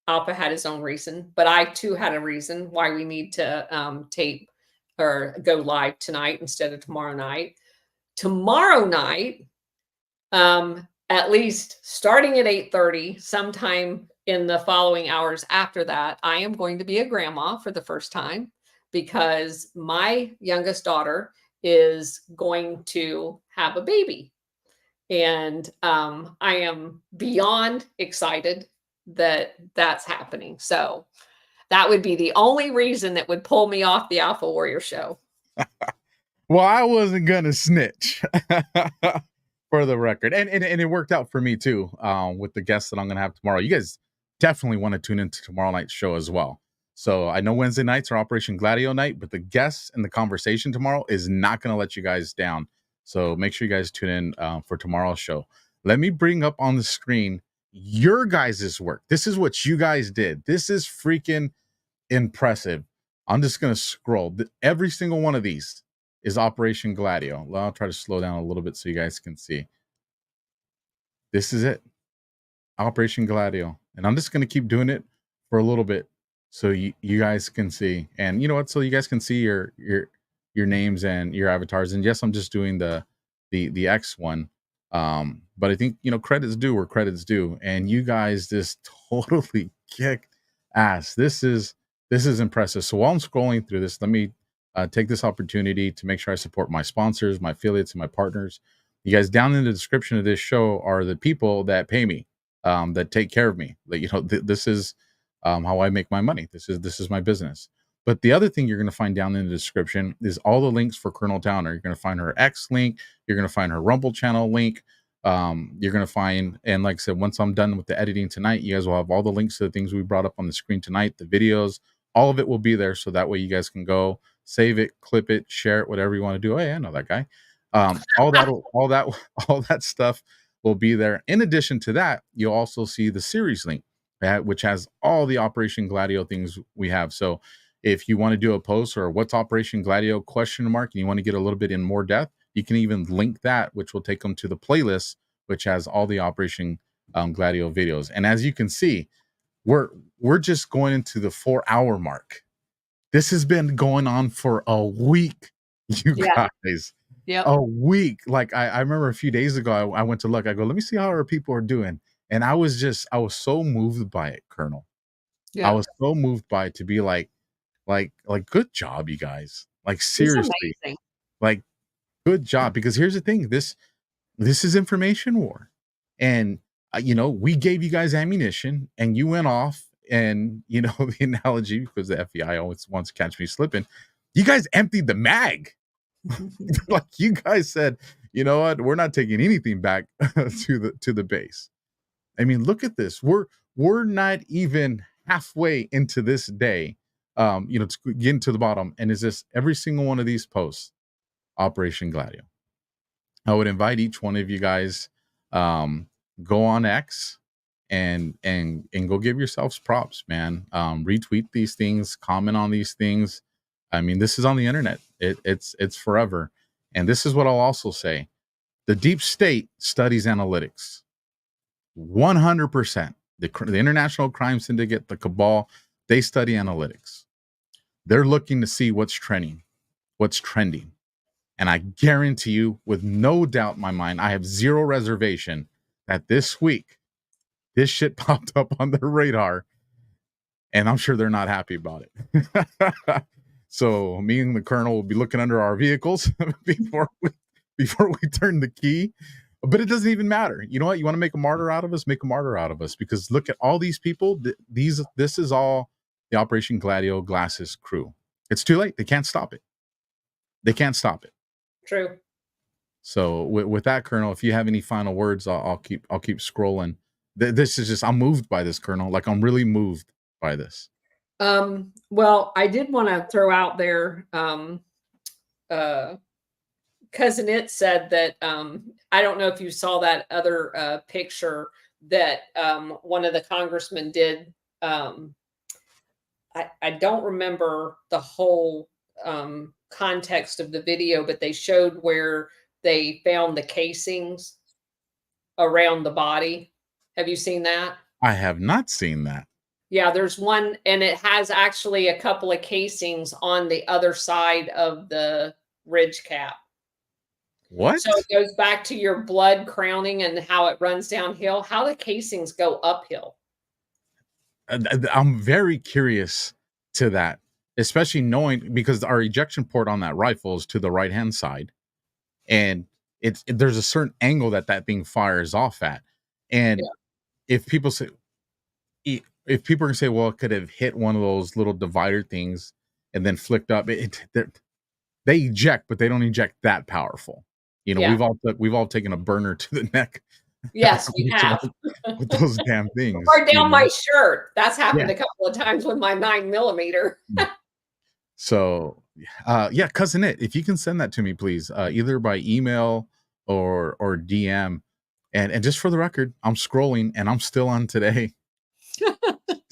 Alpha had his own reason, but I too had a reason why we need to tape or go live tonight instead of tomorrow night. Tomorrow night, at least starting at 8:30, sometime in the following hours after that, I am going to be a grandma for the first time, because my youngest daughter is going to have a baby. And I am beyond excited that that's happening. So that would be the only reason that would pull me off the AlphaWarrior show. Well, I wasn't going to snitch for the record. And it worked out for me too, with the guests that I'm going to have tomorrow. You guys definitely want to tune into tomorrow night's show as well. So I know Wednesday nights are Operation Gladio night, but the guests and the conversation tomorrow is not going to let you guys down. So make sure you guys tune in for tomorrow's show. Let me bring up on the screen your guys' work. This is what you guys did. This is freaking impressive. I'm just going to scroll. Every single one of these is Operation Gladio. I'll try to slow down a little bit so you guys can see. This is it. Operation Gladio. And I'm just going to keep doing it for a little bit so you guys can see. And you know what? So you guys can see your names and your avatars. And yes, I'm just doing the X one. But I think, credit's due where credit's due. And you guys just totally kicked ass. This is impressive. So while I'm scrolling through this, let me take this opportunity to make sure I support my sponsors, my affiliates, and my partners. You guys, down in the description of this show are the people that pay me, that take care of me. Like, this is how I make my money. This is my business. But the other thing you're going to find down in the description is all the links for Colonel Towner. You're going to find her X link. You're going to find her Rumble channel link. You're going to find, and like I said, once I'm done with the editing tonight, you guys will have all the links to the things we brought up on the screen tonight, the videos, all of it will be there. So that way you guys can go save it, clip it, share it, whatever you want to do. Oh yeah, I know that guy. All that stuff will be there. In addition to that, you'll also see the series link, which has all the Operation Gladio things we have. So if you want to do a post or what's Operation Gladio question mark, and you want to get a little bit in more depth, you can even link that, which will take them to the playlist, which has all the Operation Gladio videos. And as you can see, we're just going into the 4-hour mark. This has been going on for a week, you guys. Yep. A week. Like I remember a few days ago, I went to look. I go, let me see how our people are doing. And I was so moved by it, Colonel. Yeah. I was so moved by it to be like, good job, you guys. Like seriously, like good job. Because here's the thing: this is information war, and we gave you guys ammunition, and you went off, and the analogy, because the FBI always wants to catch me slipping, you guys emptied the mag. Like you guys said, you know what? We're not taking anything back to the base. I mean, look at this. We're not even halfway into this day. To get to the bottom, and is this every single one of these posts, Operation Gladio? I would invite each one of you guys, go on X and go give yourselves props, man. Retweet these things, comment on these things. I mean, this is on the internet. It's forever. And this is what I'll also say. The deep state studies analytics. 100%. The International Crime Syndicate, the cabal, they study analytics. They're looking to see what's trending. And I guarantee you, with no doubt in my mind, I have zero reservation that this week, this shit popped up on their radar. And I'm sure they're not happy about it. So me and the Colonel will be looking under our vehicles before we turn the key. But it doesn't even matter. You know what? You want to make a martyr out of us? Make a martyr out of us. Because look at all these people. This is all the Operation Gladio Glasses crew. It's too late. They can't stop it. True. So with that, Colonel, if you have any final words, I'll keep scrolling. This is just, I'm moved by this, Colonel. Like, I'm really moved by this. Well, I did want to throw out there, Cousin It said that, I don't know if you saw that other picture that one of the congressmen did. I don't remember the whole context of the video, but they showed where they found the casings around the body. Have you seen that? I have not seen that. Yeah, there's one, and it has actually a couple of casings on the other side of the ridge cap. What? So it goes back to your blood crowning and how it runs downhill, how the casings go uphill. I'm very curious to that, especially knowing, because our ejection port on that rifle is to the right-hand side. And there's a certain angle that thing fires off at. And if people say, if people are going to say, well, it could have hit one of those little divider things and then flicked up, they eject, but they don't eject that powerful. We've all taken a burner to the neck. Yes, we have. With those damn things. Or down my shirt. That's happened a couple of times with my 9mm. So, Cousin It, if you can send that to me, please, either by email or DM. And just for the record, I'm scrolling and I'm still on today.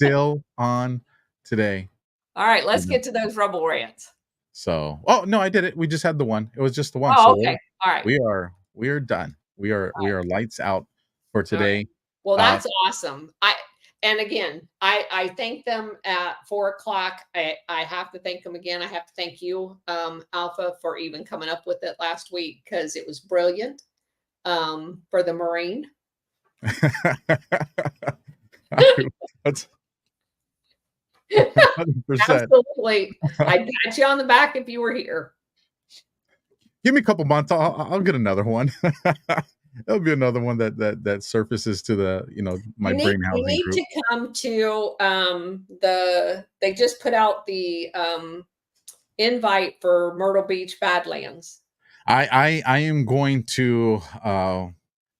Still on today. All right, let's get to those Rebel rants. So, oh no, I did it. We just had the one. It was just the one. Oh, so okay. All right. We are done. We are lights out for today. Right. Well, that's awesome. I thank them at 4:00. I have to thank them again. I have to thank you, Alpha, for even coming up with it last week, because it was brilliant. For the Marine. That's 100%. Absolutely. I'd pat you on the back if you were here. Give me a couple months. I'll get another one. There'll be another one that surfaces to the my brain housing. You need group. to come to they just put out the invite for Myrtle Beach Badlands. I am going to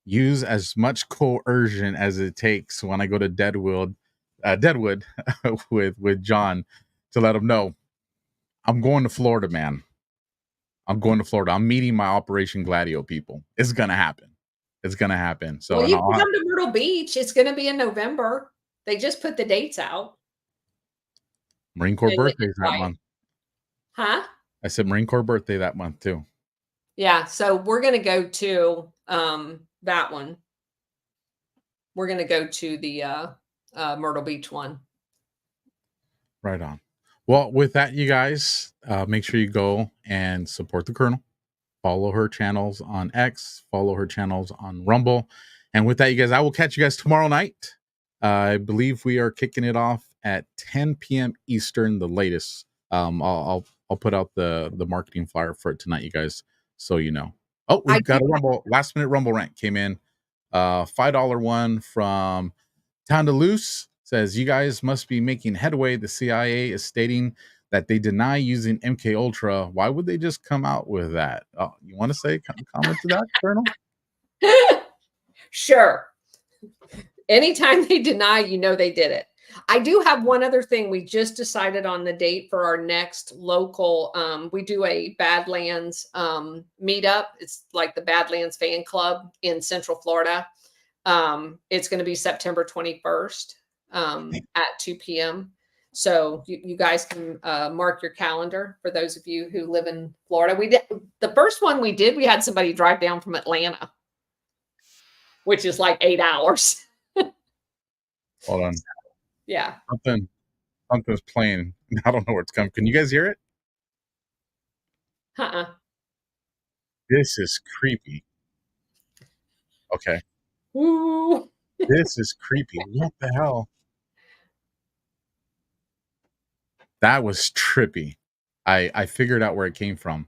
use as much coercion as it takes when I go to Deadwood with John, to let him know I'm going to Florida, man. I'm going to Florida. I'm meeting my Operation Gladio people. It's gonna happen. It's gonna happen. So well, you can come to Myrtle Beach. It's going to be in November. They just put the dates out. Marine Corps birthdays that month. Huh? I said Marine Corps birthday that month too. Yeah. So we're going to go to that one. We're going to go to the Myrtle Beach one. Right on. Well, with that, you guys, make sure you go and support the Colonel. Follow her channels on X. Follow her channels on Rumble. And with that, you guys, I will catch you guys tomorrow night. I believe we are kicking it off at 10 p.m. Eastern, the latest. I'll put out the marketing flyer for it tonight, you guys, so you know. Oh, we've got a Rumble last minute Rumble rant came in. $5 one from Tandaloose says, you guys must be making headway. The CIA is stating that they deny using MK Ultra. Why would they just come out with that? Oh, you want to say comment to that, Colonel? Sure. Anytime they deny, you know they did it. I do have one other thing. We just decided on the date for our next local. We do a Badlands meetup. It's like the Badlands fan club in Central Florida. It's going to be September 21st at 2 p.m. So you guys can mark your calendar for those of you who live in Florida. We did the first one we did. We had somebody drive down from Atlanta, which is like 8 hours. Hold on. Yeah. Something's playing. I don't know where it's coming. Can you guys hear it? This is creepy. Okay. Ooh. This is creepy. What the hell? That was trippy. I figured out where it came from.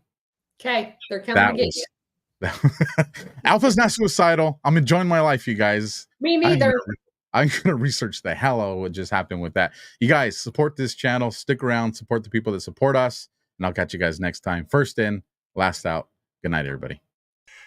Okay. They're coming to get you. Alpha's not suicidal. I'm enjoying my life, you guys. Me neither. I'm gonna research the hell out of what just happened with that. You guys support this channel, stick around, support the people that support us, and I'll catch you guys next time. First in, last out. Good night, everybody.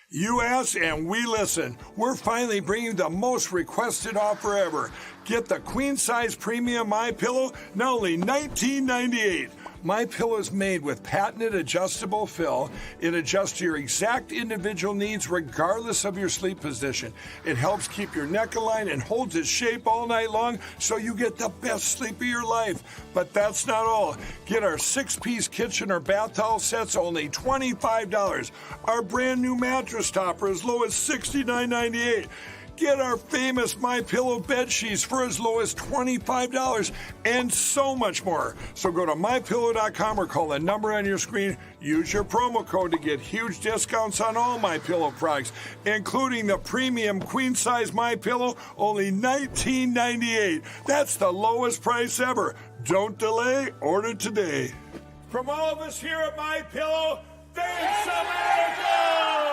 You ask and we listen. We're finally bringing the most requested offer ever. Get the queen size premium MyPillow, now only $19.98. MyPillow is made with patented adjustable fill. It adjusts to your exact individual needs regardless of your sleep position. It helps keep your neck aligned and holds its shape all night long so you get the best sleep of your life. But that's not all. Get our 6-piece kitchen or bath towel sets only $25. Our brand new mattress topper as low as $69.98. Get our famous MyPillow bed sheets for as low as $25 and so much more. So go to MyPillow.com or call the number on your screen. Use your promo code to get huge discounts on all MyPillow products, including the premium queen-size MyPillow, only $19.98. That's the lowest price ever. Don't delay. Order today. From all of us here at MyPillow, thanks America!